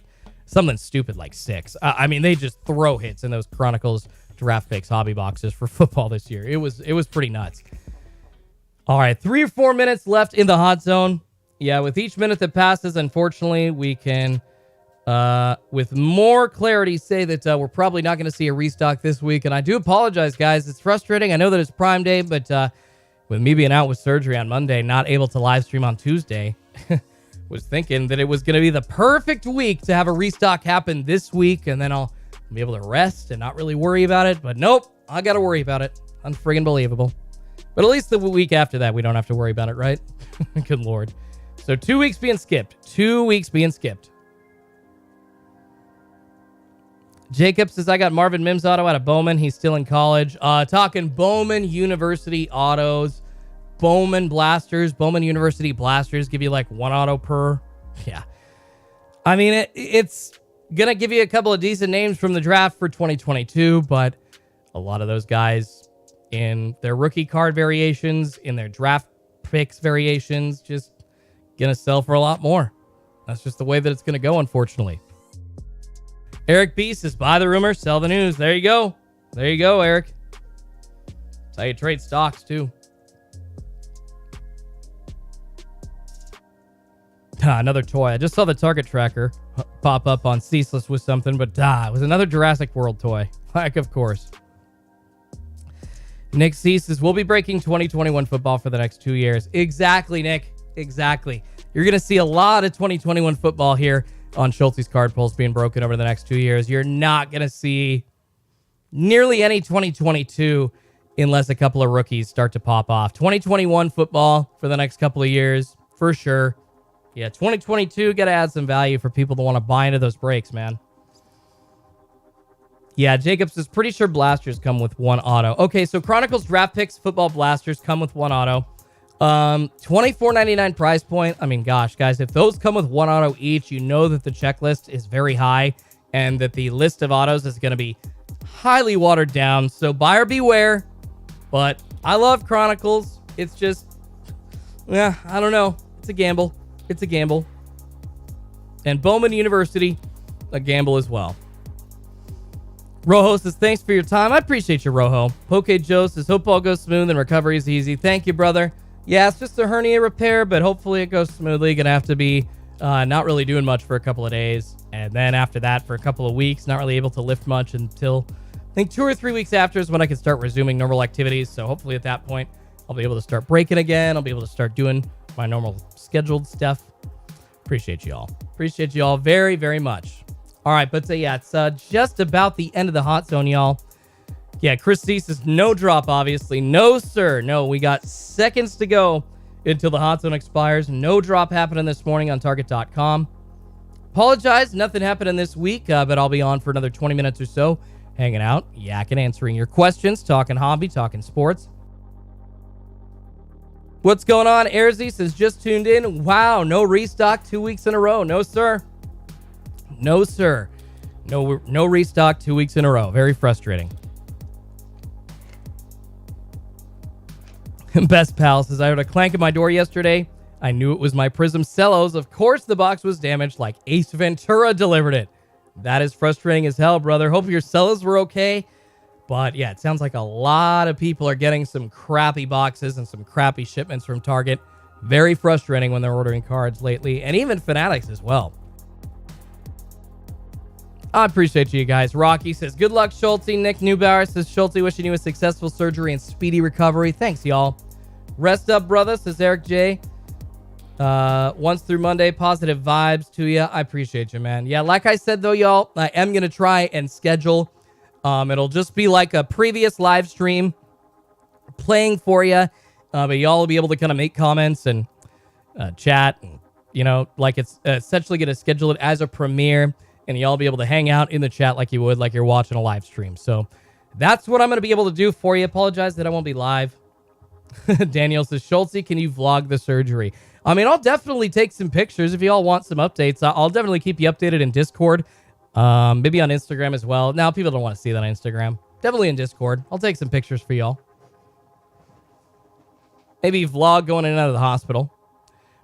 something stupid like 6. I mean, they just throw hits in those Chronicles draft picks hobby boxes for football this year. It was pretty nuts. All right, 3 or 4 minutes left in the hot zone. Yeah, with each minute that passes, unfortunately, we can, with more clarity, say that we're probably not going to see a restock this week. And I do apologize, guys. It's frustrating. I know that it's Prime Day, but with me being out with surgery on Monday, not able to live stream on Tuesday, was thinking that it was going to be the perfect week to have a restock happen this week, and then I'll be able to rest and not really worry about it. But nope, I got to worry about it. Unfriggin' believable. But at least the week after that, we don't have to worry about it, right? Good Lord. So 2 weeks being skipped. 2 weeks being skipped. Jacob says, I got Marvin Mims auto out of Bowman. He's still in college. Talking Bowman University autos. Bowman Blasters. Bowman University Blasters give you like 1 auto per. Yeah. I mean, it's going to give you a couple of decent names from the draft for 2022, but a lot of those guys in their rookie card variations, in their draft picks variations, just going to sell for a lot more. That's just the way that it's going to go, unfortunately. Eric B says, buy the rumor, sell the news. There you go. There you go, Eric. That's how you trade stocks, too. Another toy. I just saw the target tracker pop up on Ceaseless with something, but it was another Jurassic World toy. Like, of course. Nick C says, we'll be breaking 2021 football for the next 2 years. Exactly, Nick. Exactly. You're going to see a lot of 2021 football here on Schulte's card pulls being broken over the next 2 years. You're not going to see nearly any 2022 unless a couple of rookies start to pop off. 2021 football for the next couple of years, for sure. Yeah, 2022, got to add some value for people that want to buy into those breaks, man. Yeah, Jacobs is pretty sure blasters come with 1 auto. Okay, so Chronicles draft picks, football blasters come with 1 auto. $24.99 price point. I mean, gosh, guys, if those come with 1 auto each, you know that the checklist is very high and that the list of autos is going to be highly watered down. So buyer beware. But I love Chronicles. It's just, yeah, I don't know. It's a gamble. It's a gamble. And Bowman University, a gamble as well. Rojo says, thanks for your time. I appreciate you, Rojo. Poke Joe says, hope all goes smooth and recovery is easy. Thank you, brother. Yeah, it's just a hernia repair, but hopefully it goes smoothly. Gonna have to be not really doing much for a couple of days. And then after that, for a couple of weeks, not really able to lift much until I think 2 or 3 weeks after is when I can start resuming normal activities. So hopefully at that point, I'll be able to start breaking again. I'll be able to start doing my normal scheduled stuff. Appreciate you all. Appreciate you all very, very much. All right, but yeah, it's just about the end of the hot zone, y'all. Yeah, Chris C says no drop, obviously. No, sir. No, we got seconds to go until the hot zone expires. No drop happening this morning on Target.com. Apologize, nothing happening this week, but I'll be on for another 20 minutes or so, hanging out, yakking, answering your questions, talking hobby, talking sports. What's going on? Airzy says, just tuned in. Wow, no restock 2 weeks in a row. No, sir. No, sir. No restock 2 weeks in a row. Very frustrating. Best Pal says, I heard a clank at my door yesterday. I knew it was my Prizm Cellos. Of course the box was damaged like Ace Ventura delivered it. That is frustrating as hell, brother. Hope your Cellos were okay. But yeah, it sounds like a lot of people are getting some crappy boxes and some crappy shipments from Target. Very frustrating when they're ordering cards lately, and even Fanatics as well. I appreciate you guys. Rocky says, good luck, Schulte. Nick Neubauer says, Schulte, wishing you a successful surgery and speedy recovery. Thanks, y'all. Rest up, brother, says Eric J. Once through Monday, positive vibes to you. I appreciate you, man. Yeah, like I said, though, y'all, I am going to try and schedule. It'll just be like a previous live stream playing for you. But y'all will be able to kind of make comments and chat. And, you know, like it's essentially going to schedule it as a premiere. And y'all be able to hang out in the chat like you would, like you're watching a live stream. So that's what I'm going to be able to do for you. Apologize that I won't be live. Daniel says, Schulte, can you vlog the surgery? I mean, I'll definitely take some pictures if y'all want some updates. I'll definitely keep you updated in Discord. Maybe on Instagram as well. Now, people don't want to see that on Instagram. Definitely in Discord. I'll take some pictures for y'all. Maybe vlog going in and out of the hospital.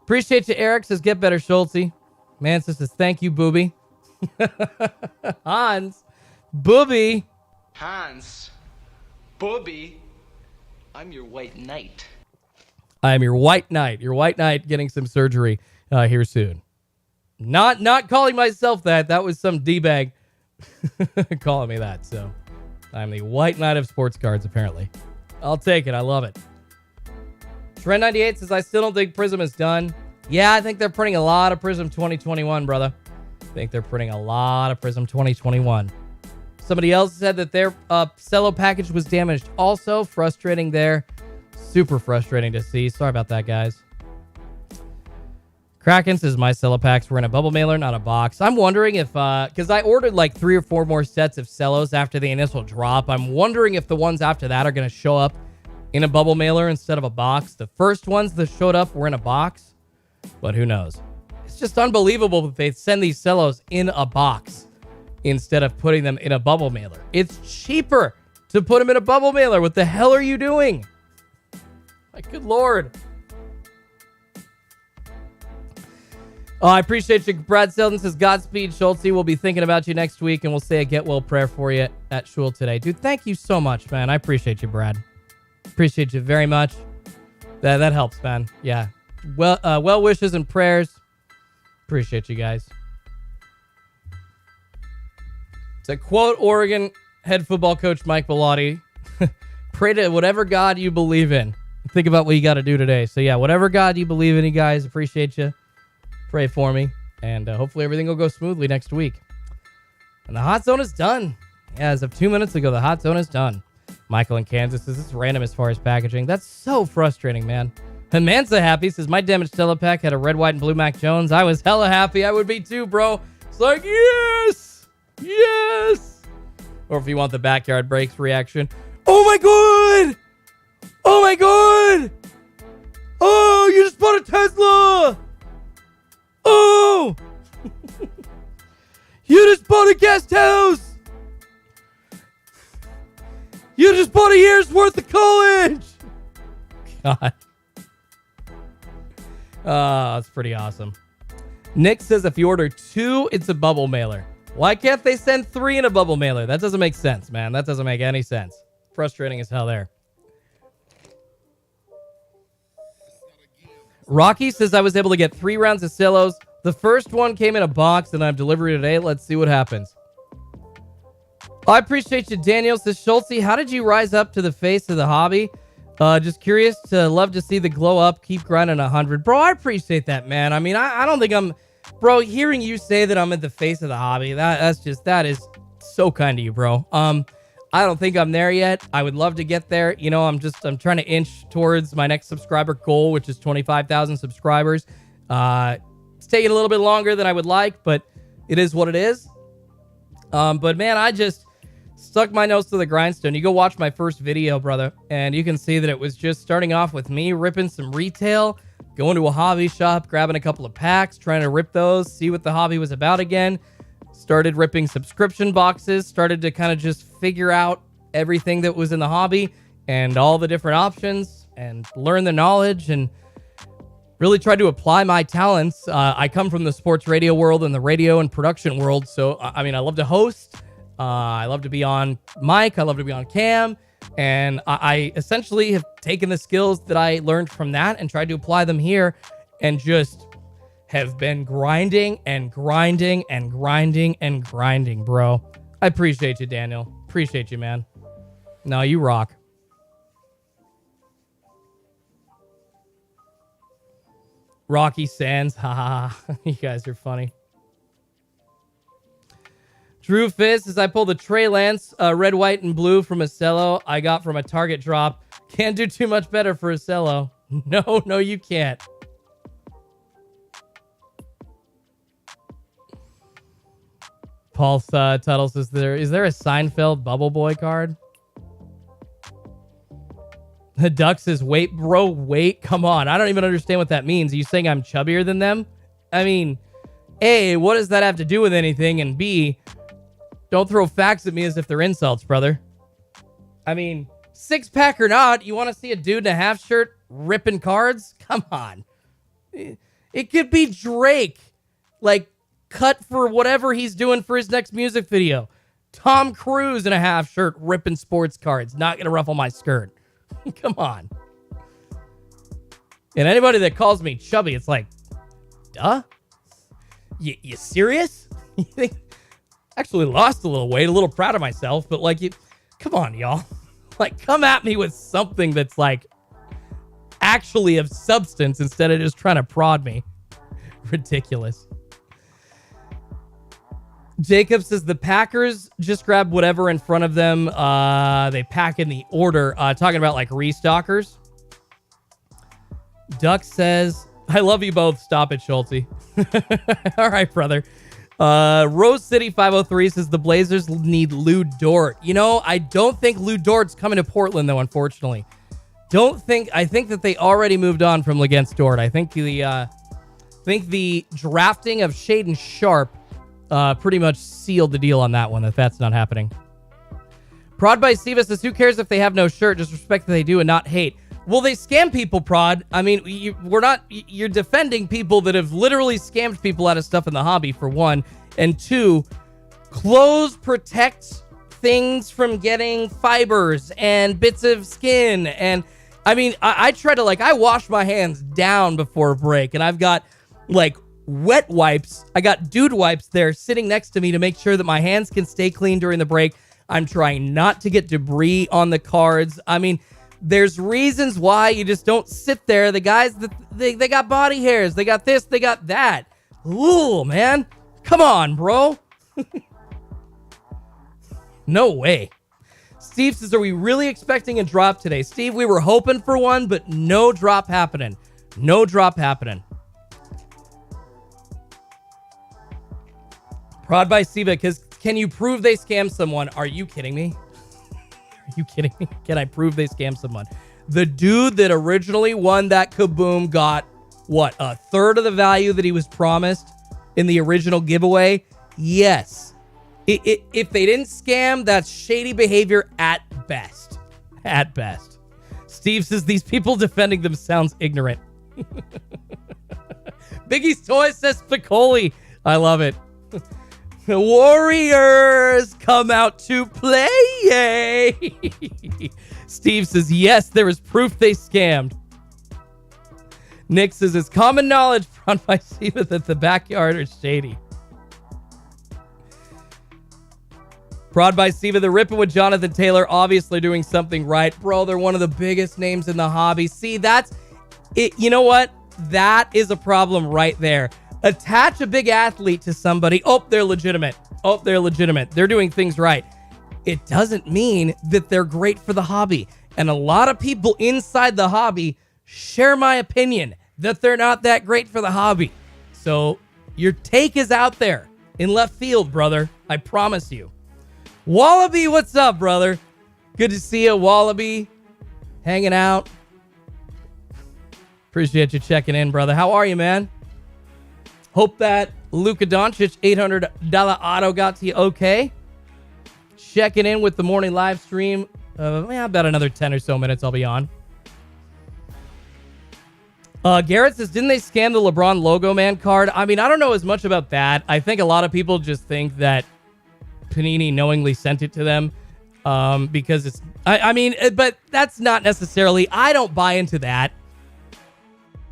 Appreciate you, Eric. Says, get better, Schulte. Manson says, thank you, Booby. Hans. Booby. Hans. Booby. I'm your white knight. I am your white knight. Your white knight getting some surgery here soon. Not calling myself that. That was some D-bag calling me that. So I'm the white knight of sports cards, apparently. I'll take it. I love it. Trend98 says, I still don't think Prizm is done. Yeah, I think they're printing a lot of Prizm 2021, brother. I think they're printing a lot of Prizm 2021. Somebody else said that their cello package was damaged. Also frustrating there. Super frustrating to see. Sorry about that, guys. Kraken says, my cello packs were in a bubble mailer, not a box. I'm wondering if, because I ordered like 3 or 4 more sets of cellos after the initial drop. I'm wondering if the ones after that are going to show up in a bubble mailer instead of a box. The first ones that showed up were in a box, but who knows? It's just unbelievable that they send these cellos in a box instead of putting them in a bubble mailer. It's cheaper to put them in a bubble mailer. What the hell are you doing? My good Lord. Oh, I appreciate you. Brad Selden says, Godspeed, Schulte. We'll be thinking about you next week, and we'll say a get well prayer for you at Shul today. Dude, thank you so much, man. I appreciate you, Brad. Appreciate you very much. That helps, man. Yeah. Well wishes and prayers. Appreciate you guys. To quote Oregon head football coach Mike Bellotti, pray to whatever God you believe in. Think about what you got to do today. So yeah, whatever God you believe in, you guys, appreciate you. Pray for me, and hopefully everything will go smoothly next week. And the hot zone is done. Yeah, as of 2 minutes ago, the hot zone is done. Michael in Kansas says, this is random as far as packaging. That's so frustrating, man. And Mansa happy says, my damaged telepack had a red, white, and blue Mac Jones. I was hella happy. I would be too, bro. It's like, yes! Yes! Or if you want the backyard breaks reaction, oh my god! Oh my god! Oh, you just bought a Tesla! Oh! You just bought a guest house! You just bought a year's worth of college! God. That's pretty awesome. Nick says if you order 2, it's a bubble mailer. Why can't they send 3 in a bubble mailer? That doesn't make sense, man. That doesn't make any sense. Frustrating as hell there. Rocky says I was able to get 3 rounds of cellos. The first one came in a box and I'm delivering today. Let's see what happens. I appreciate you, Daniel. Says Schulte, how did you rise up to the face of the hobby? Just curious to love to see the glow up. Keep grinding 100. Bro, I appreciate that, man. I mean, I don't think I'm... Bro, hearing you say that I'm at the face of the hobby, that is so kind of you, bro. I don't think I'm there yet. I would love to get there. You know, I'm trying to inch towards my next subscriber goal, which is 25,000 subscribers. It's taking a little bit longer than I would like, but it is what it is. But man, I just stuck my nose to the grindstone. You go watch my first video, brother, and you can see that it was just starting off with me ripping some retail, going to a hobby shop, grabbing a couple of packs, trying to rip those, see what the hobby was about again. started ripping subscription boxes, started to kind of just figure out everything that was in the hobby and all the different options and learn the knowledge and really tried to apply my talents. I come from the sports radio world and the radio and production world. So, I mean, I love to host. I love to be on mic. I love to be on cam. And I essentially have taken the skills that I learned from that and tried to apply them here and just have been grinding and grinding and grinding and grinding, bro. I appreciate you, Daniel. Appreciate you, man. No, you rock. Rocky Sands. Ha. You guys are funny. Drew Fizz says, I pulled a Trey Lance, red, white, and blue from a cello I got from a Target drop. Can't do too much better for a cello. No, you can't. Paul Tuttle says, is there a Seinfeld Bubble Boy card? The Duck says, wait, bro, wait. Come on. I don't even understand what that means. Are you saying I'm chubbier than them? I mean, A, what does that have to do with anything? And B, don't throw facts at me as if they're insults, brother. I mean, six-pack or not, you want to see a dude in a half shirt ripping cards? Come on. It could be Drake, like, cut for whatever he's doing for his next music video. Tom Cruise in a half shirt ripping sports cards. Not going to ruffle my skirt. Come on. And anybody that calls me chubby, it's like, duh? You serious? You think? Actually lost a little weight, a little proud of myself, but like, come on, y'all. Like, come at me with something that's like actually of substance instead of just trying to prod me. Ridiculous. Jacob says the Packers just grab whatever in front of them. They pack in the order. Talking about like restockers. Duck says, I love you both. Stop it, Schulte. All right, brother. Rose City 503 says the Blazers need Lou Dort. You know, I don't think Lou Dort's coming to Portland, though, unfortunately. I think that they already moved on from Against Dort. I think the drafting of Shaden Sharp pretty much sealed the deal on that one, if that's not happening. Prod by Siva says, who cares if they have no shirt? Just respect that they do and not hate. Well, they scam people, Prod. I mean, you're defending people that have literally scammed people out of stuff in the hobby, for one. And two, clothes protect things from getting fibers and bits of skin. And I mean, I try to, like, I wash my hands down before a break, and I've got like wet wipes. I got dude wipes there sitting next to me to make sure that my hands can stay clean during the break. I'm trying not to get debris on the cards. I mean, there's reasons why you just don't sit there. The guys, they got body hairs. They got this, they got that. Ooh, man. Come on, bro. No way. Steve says, are we really expecting a drop today? Steve, we were hoping for one, but no drop happening. No drop happening. Prod by Siva, because can you prove they scammed someone? Are you kidding me? Are you kidding me? Can I prove they scammed someone? The dude that originally won that Kaboom got, what, a third of the value that he was promised in the original giveaway? Yes. If they didn't scam, that's shady behavior at best. At best. Steve says these people defending them sounds ignorant. Biggie's Toys says Spicoli. I love it. The Warriors come out to play. Yay. Steve says, yes, there is proof they scammed. Nick says, it's common knowledge from my Siva that the backyard is shady. Prod by Siva, the ripping with Jonathan Taylor, obviously doing something right. Bro, they're one of the biggest names in the hobby. See, that's it. You know what? That is a problem right there. Attach a big athlete to somebody. Oh, they're legitimate. Oh, they're legitimate. They're doing things right. It doesn't mean that they're great for the hobby. And a lot of people inside the hobby share my opinion that they're not that great for the hobby. So your take is out there in left field, brother. I promise you. Wallaby, what's up, brother? Good to see you, Wallaby. Hanging out. Appreciate you checking in, brother. How are you, man? Hope that Luka Doncic $800 auto got to you okay. Checking in with the morning live stream. About another 10 or so minutes I'll be on. Garrett says, didn't they scan the LeBron logo man card? I mean, I don't know as much about that. I think a lot of people just think that Panini knowingly sent it to them because it's... but that's not necessarily... I don't buy into that.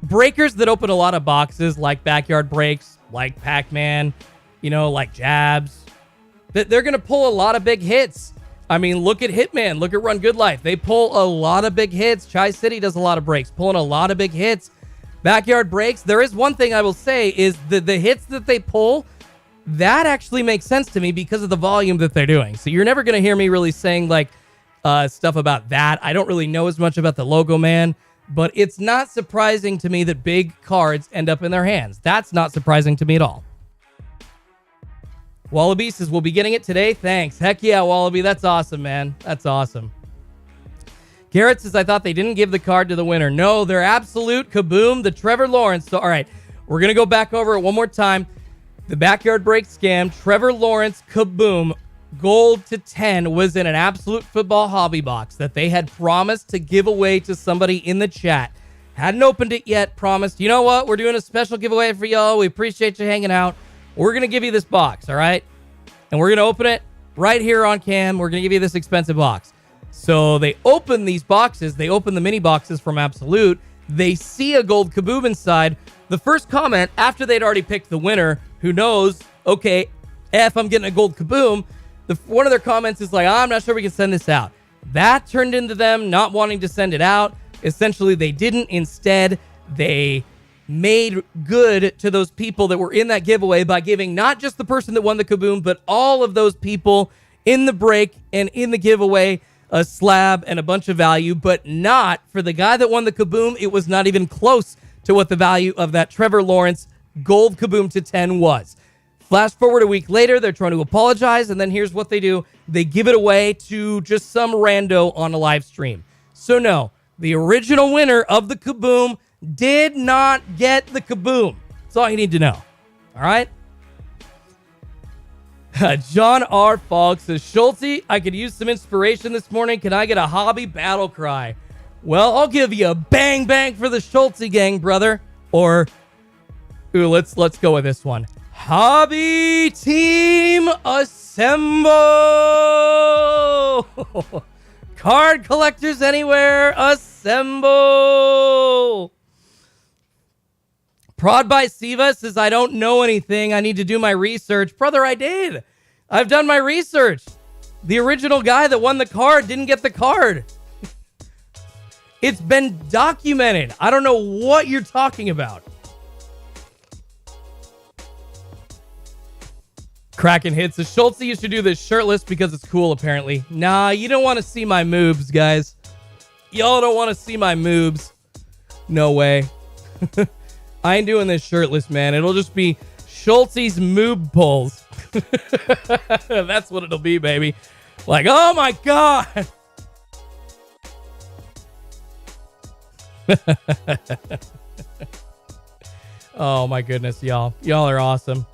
Breakers that open a lot of boxes, like Backyard Breaks, like Pac-Man, like Jabs, they're going to pull a lot of big hits. I mean, look at Hitman. Look at Run Good Life. They pull a lot of big hits. Tri-City does a lot of breaks, pulling a lot of big hits. Backyard Breaks. There is one thing I will say is the hits that they pull, that actually makes sense to me because of the volume that they're doing. So you're never going to hear me really saying stuff about that. I don't really know as much about the logo man, but it's not surprising to me that big cards end up in their hands. That's not surprising to me at all. Wallaby says, we'll be getting it today. Thanks. Heck yeah, Wallaby. That's awesome, man. That's awesome. Garrett says, I thought they didn't give the card to the winner. No, they're absolute kaboom. The Trevor Lawrence. So, all right, we're going to go back over it one more time. The Backyard Break scam, Trevor Lawrence kaboom, gold to 10 was in an Absolute Football hobby box that they had promised to give away to somebody in the chat. Hadn't opened it yet. Promised, you know what? We're doing a special giveaway for y'all. We appreciate you hanging out. We're going to give you this box, all right? And we're going to open it right here on cam. We're going to give you this expensive box. So they open these boxes. They open the mini boxes from Absolute. They see a gold kaboom inside. The first comment, after they'd already picked the winner, who knows, okay, I'm getting a gold kaboom, one of their comments is like, I'm not sure we can send this out. That turned into them not wanting to send it out. Essentially, they didn't. Instead, they made good to those people that were in that giveaway by giving not just the person that won the kaboom, but all of those people in the break and in the giveaway a slab and a bunch of value, but not for the guy that won the kaboom. It was not even close to what the value of that Trevor Lawrence gold kaboom to 10 was. Flash forward a week later, they're trying to apologize, and then here's what they do. They give it away to just some rando on a live stream. So no, the original winner of the kaboom did not get the kaboom. That's all you need to know. All right? John R. Falk says, Schulte, I could use some inspiration this morning. Can I get a hobby battle cry? Well, I'll give you a bang bang for the Schulte gang, brother. Or, let's go with this one. Hobby team assemble! Card collectors anywhere, assemble! Prod by Siva says, I don't know anything. I need to do my research. Brother, I did. I've done my research. The original guy that won the card didn't get the card. It's been documented. I don't know what you're talking about. Kraken hits the Schultz used to do this shirtless because it's cool, apparently. Nah, you don't want to see my moobs, guys. Y'all don't want to see my moobs. No way. I ain't doing this shirtless, man. It'll just be Schulte's moob pulls. That's what it'll be, baby. Like, oh my God. Oh my goodness, y'all. Y'all are awesome.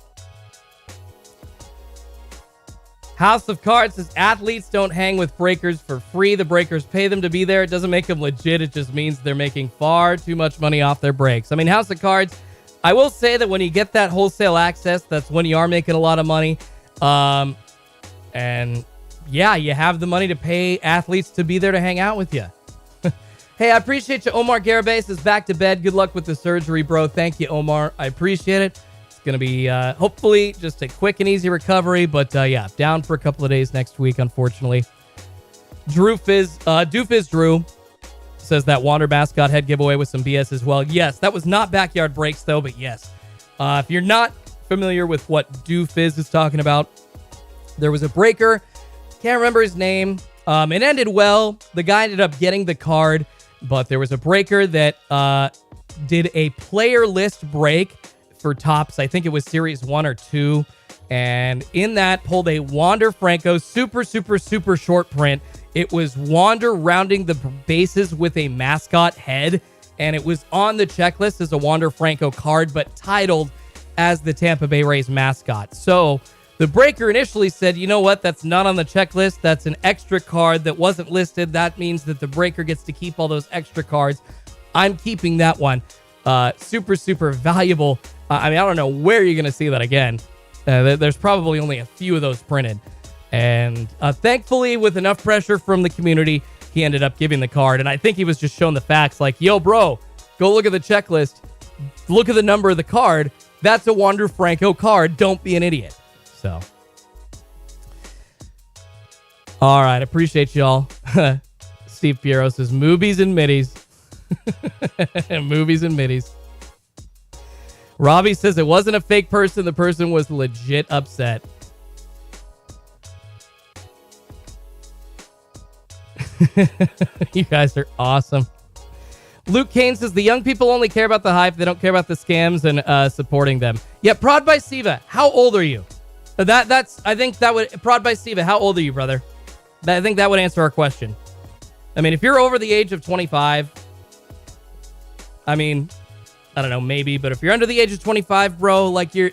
House of Cards says athletes don't hang with breakers for free. The breakers pay them to be there. It doesn't make them legit. It just means they're making far too much money off their breaks. I mean, House of Cards, I will say that when you get that wholesale access, that's when you are making a lot of money. And yeah, you have the money to pay athletes to be there to hang out with you. Hey, I appreciate you. Omar Garibay says back to bed. Good luck with the surgery, bro. Thank you, Omar. I appreciate it. Going to be hopefully just a quick and easy recovery, but yeah, down for a couple of days next week, unfortunately. Doofizz Drew says that Wander mascot head giveaway with some BS as well. Yes, that was not Backyard Breaks though, but yes. If you're not familiar with what Doofizz is talking about, there was a breaker, can't remember his name. It ended well. The guy ended up getting the card, but there was a breaker that did a player list break for Topps. I think it was Series 1 or 2. And in that, pulled a Wander Franco super short print. It was Wander rounding the bases with a mascot head. And it was on the checklist as a Wander Franco card, but titled as the Tampa Bay Rays mascot. So the breaker initially said, you know what, that's not on the checklist. That's an extra card that wasn't listed. That means that the breaker gets to keep all those extra cards. I'm keeping that one. Super, super valuable. I mean, I don't know where you're going to see that again. There's probably only a few of those printed. And thankfully, with enough pressure from the community, he ended up giving the card. And I think he was just showing the facts like, yo, bro, go look at the checklist. Look at the number of the card. That's a Wander Franco card. Don't be an idiot. So. All right. Appreciate y'all. Steve Piero says, movies and middies. Movies and middies. Robbie says it wasn't a fake person. The person was legit upset. You guys are awesome. Luke Kane says the young people only care about the hype. They don't care about the scams and supporting them. Yeah, Prod by Siva. How old are you? I think that would Prod by Siva. How old are you, brother? I think that would answer our question. I mean, if you're over the age of 25, I mean, I don't know, maybe, but if you're under the age of 25, bro, like you're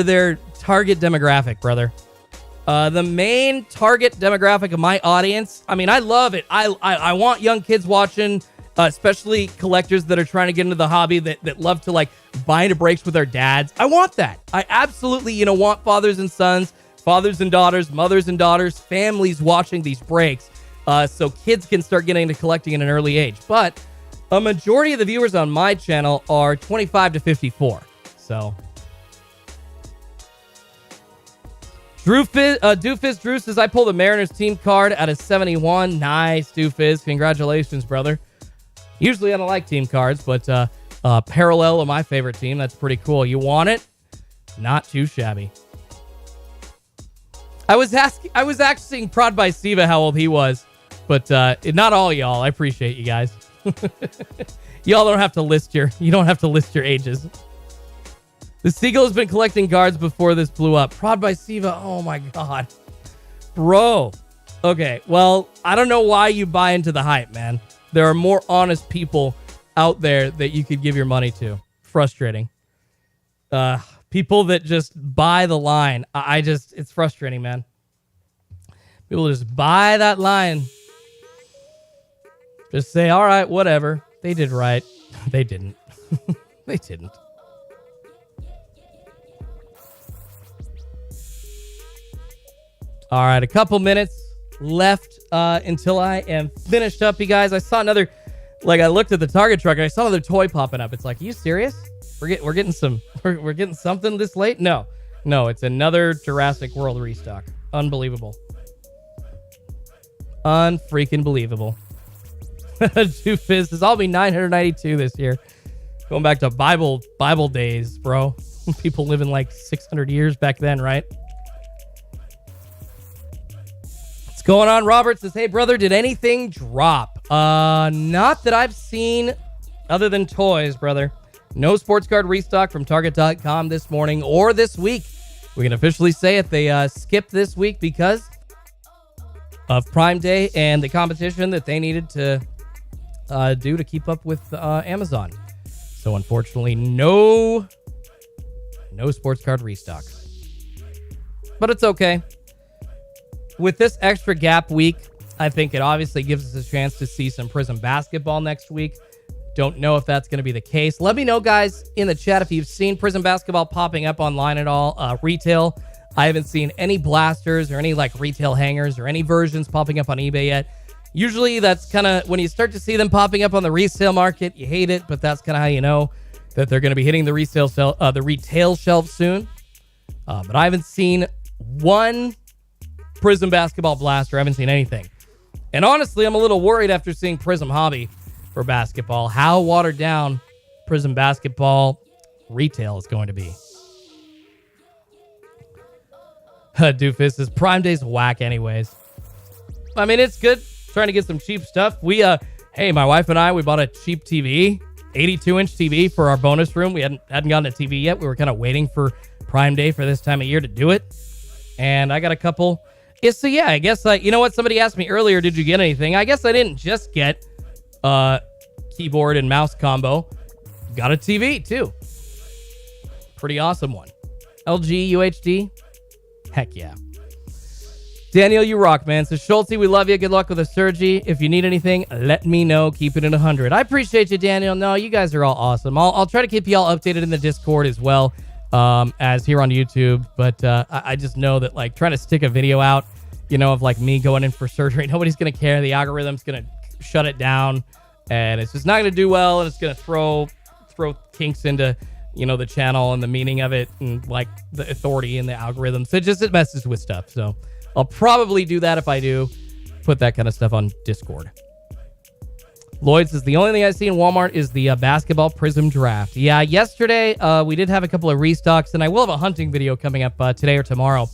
their target demographic, brother. The main target demographic of my audience, I mean, I love it. I want young kids watching, especially collectors that are trying to get into the hobby that love to like buy into breaks with their dads. I want that. I absolutely, want fathers and sons, fathers and daughters, mothers and daughters, families watching these breaks, so kids can start getting into collecting at an early age. But a majority of the viewers on my channel are 25 to 54. So, Doofus Drew says, I pulled a Mariners team card out of 71. Nice, Doofus. Congratulations, brother. Usually I don't like team cards, but parallel of my favorite team. That's pretty cool. You want it? Not too shabby. I was asking Prod by Siva how old he was, but not all y'all. I appreciate you guys. Y'all don't have to list your ages. The Seagull has been collecting cards before this blew up. Prod by Siva. Oh my god. Bro. Okay, well, I don't know why you buy into the hype, man. There are more honest people out there that you could give your money to. Frustrating. People that just buy the line. It's frustrating, man. People just buy that line. Just say, all right, whatever. They did right. They didn't. They didn't. All right, a couple minutes left until I am finished up, you guys. I saw another, I looked at the Target truck and I saw another toy popping up. It's like, are you serious? We're getting something this late? No, it's another Jurassic World restock. Unbelievable. Unfreaking believable. Doofus says, I'll be 992 this year. Going back to Bible days, bro. People living like 600 years back then, right? What's going on? Robert says, hey, brother, did anything drop? Not that I've seen other than toys, brother. No sports card restock from Target.com this morning or this week. We can officially say it. They skipped this week because of Prime Day and the competition that they needed to do to keep up with Amazon. So unfortunately, no sports card restock. But it's okay. With this extra gap week, I think it obviously gives us a chance to see some Prizm Basketball next week. Don't know if that's going to be the case. Let me know, guys, in the chat if you've seen Prizm Basketball popping up online at all. Retail, I haven't seen any blasters or any retail hangers or any versions popping up on eBay yet. Usually that's kind of when you start to see them popping up on the resale market, you hate it, but that's kind of how you know that they're going to be hitting the retail shelf soon. But I haven't seen one Prizm Basketball blaster. I haven't seen anything. And honestly, I'm a little worried after seeing Prizm Hobby for basketball, how watered down Prizm Basketball retail is going to be. Doofus says, Prime Day's whack anyways. I mean, it's good trying to get some cheap stuff. We, my wife and I, we bought a cheap TV, 82-inch TV for our bonus room. We hadn't gotten a TV yet. We were kind of waiting for Prime Day for this time of year to do it. And I got a couple. Yeah, so yeah, I guess, you know what? Somebody asked me earlier, did you get anything? I guess I didn't just get keyboard and mouse combo. Got a TV, too. Pretty awesome one. LG UHD? Heck yeah. Daniel, you rock, man. So Schulte, we love you. Good luck with the surgery. If you need anything, let me know. Keep it at 100. I appreciate you, Daniel. No, you guys are all awesome. I'll try to keep you all updated in the Discord as well as here on YouTube. But I just know that like trying to stick a video out, of like me going in for surgery, nobody's going to care. The algorithm's going to shut it down and it's just not going to do well. And it's going to throw kinks into, the channel and the meaning of it and like the authority and the algorithm. So it messes with stuff. So I'll probably do that if I do put that kind of stuff on Discord. Lloyd says, the only thing I see in Walmart is the basketball Prizm draft. Yeah, yesterday we did have a couple of restocks, and I will have a hunting video coming up today or tomorrow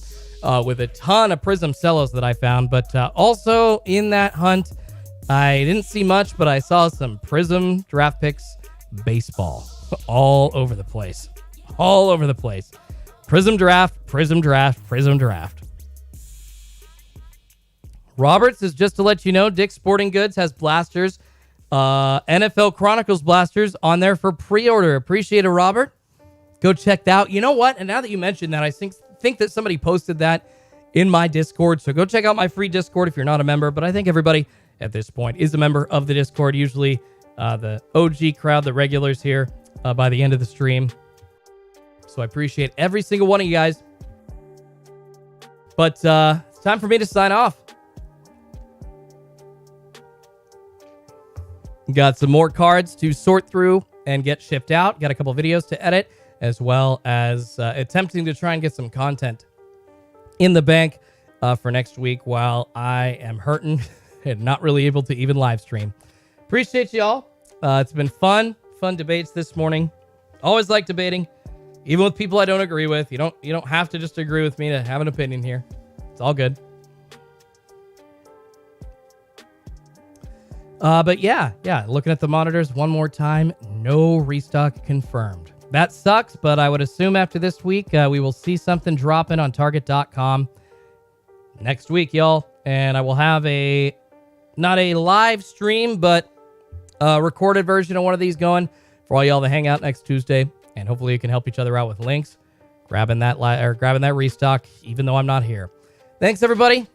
with a ton of Prizm cellos that I found. But also in that hunt, I didn't see much, but I saw some Prizm draft picks baseball all over the place. All over the place. Prizm draft, Prizm draft, Prizm draft. Robert says, just to let you know, Dick's Sporting Goods has blasters, NFL Chronicles blasters on there for pre-order. Appreciate it, Robert. Go check that out. You know what? And now that you mentioned that, I think that somebody posted that in my Discord. So go check out my free Discord if you're not a member. But I think everybody at this point is a member of the Discord. Usually the OG crowd, the regulars here by the end of the stream. So I appreciate every single one of you guys. But it's time for me to sign off. Got some more cards to sort through and get shipped out. Got a couple videos to edit, as well as attempting to try and get some content in the bank for next week while I am hurting and not really able to even live stream. Appreciate y'all. It's been fun debates this morning. Always like debating, even with people I don't agree with. You don't have to just agree with me to have an opinion here. It's all good. But yeah, looking at the monitors one more time, no restock confirmed. That sucks, but I would assume after this week, we will see something dropping on Target.com next week, y'all. And I will have not a live stream, but a recorded version of one of these going for all y'all that hang out next Tuesday. And hopefully you can help each other out with links, grabbing that restock, even though I'm not here. Thanks, everybody.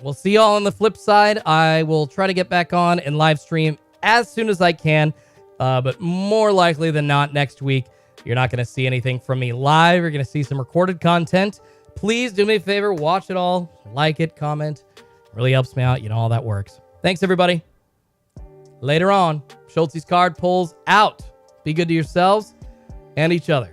We'll see y'all on the flip side. I will try to get back on and live stream as soon as I can. But more likely than not, next week, you're not going to see anything from me live. You're going to see some recorded content. Please do me a favor. Watch it all. Like it. Comment. Really helps me out. All that works. Thanks, everybody. Later on, Schulte's card pulls out. Be good to yourselves and each other.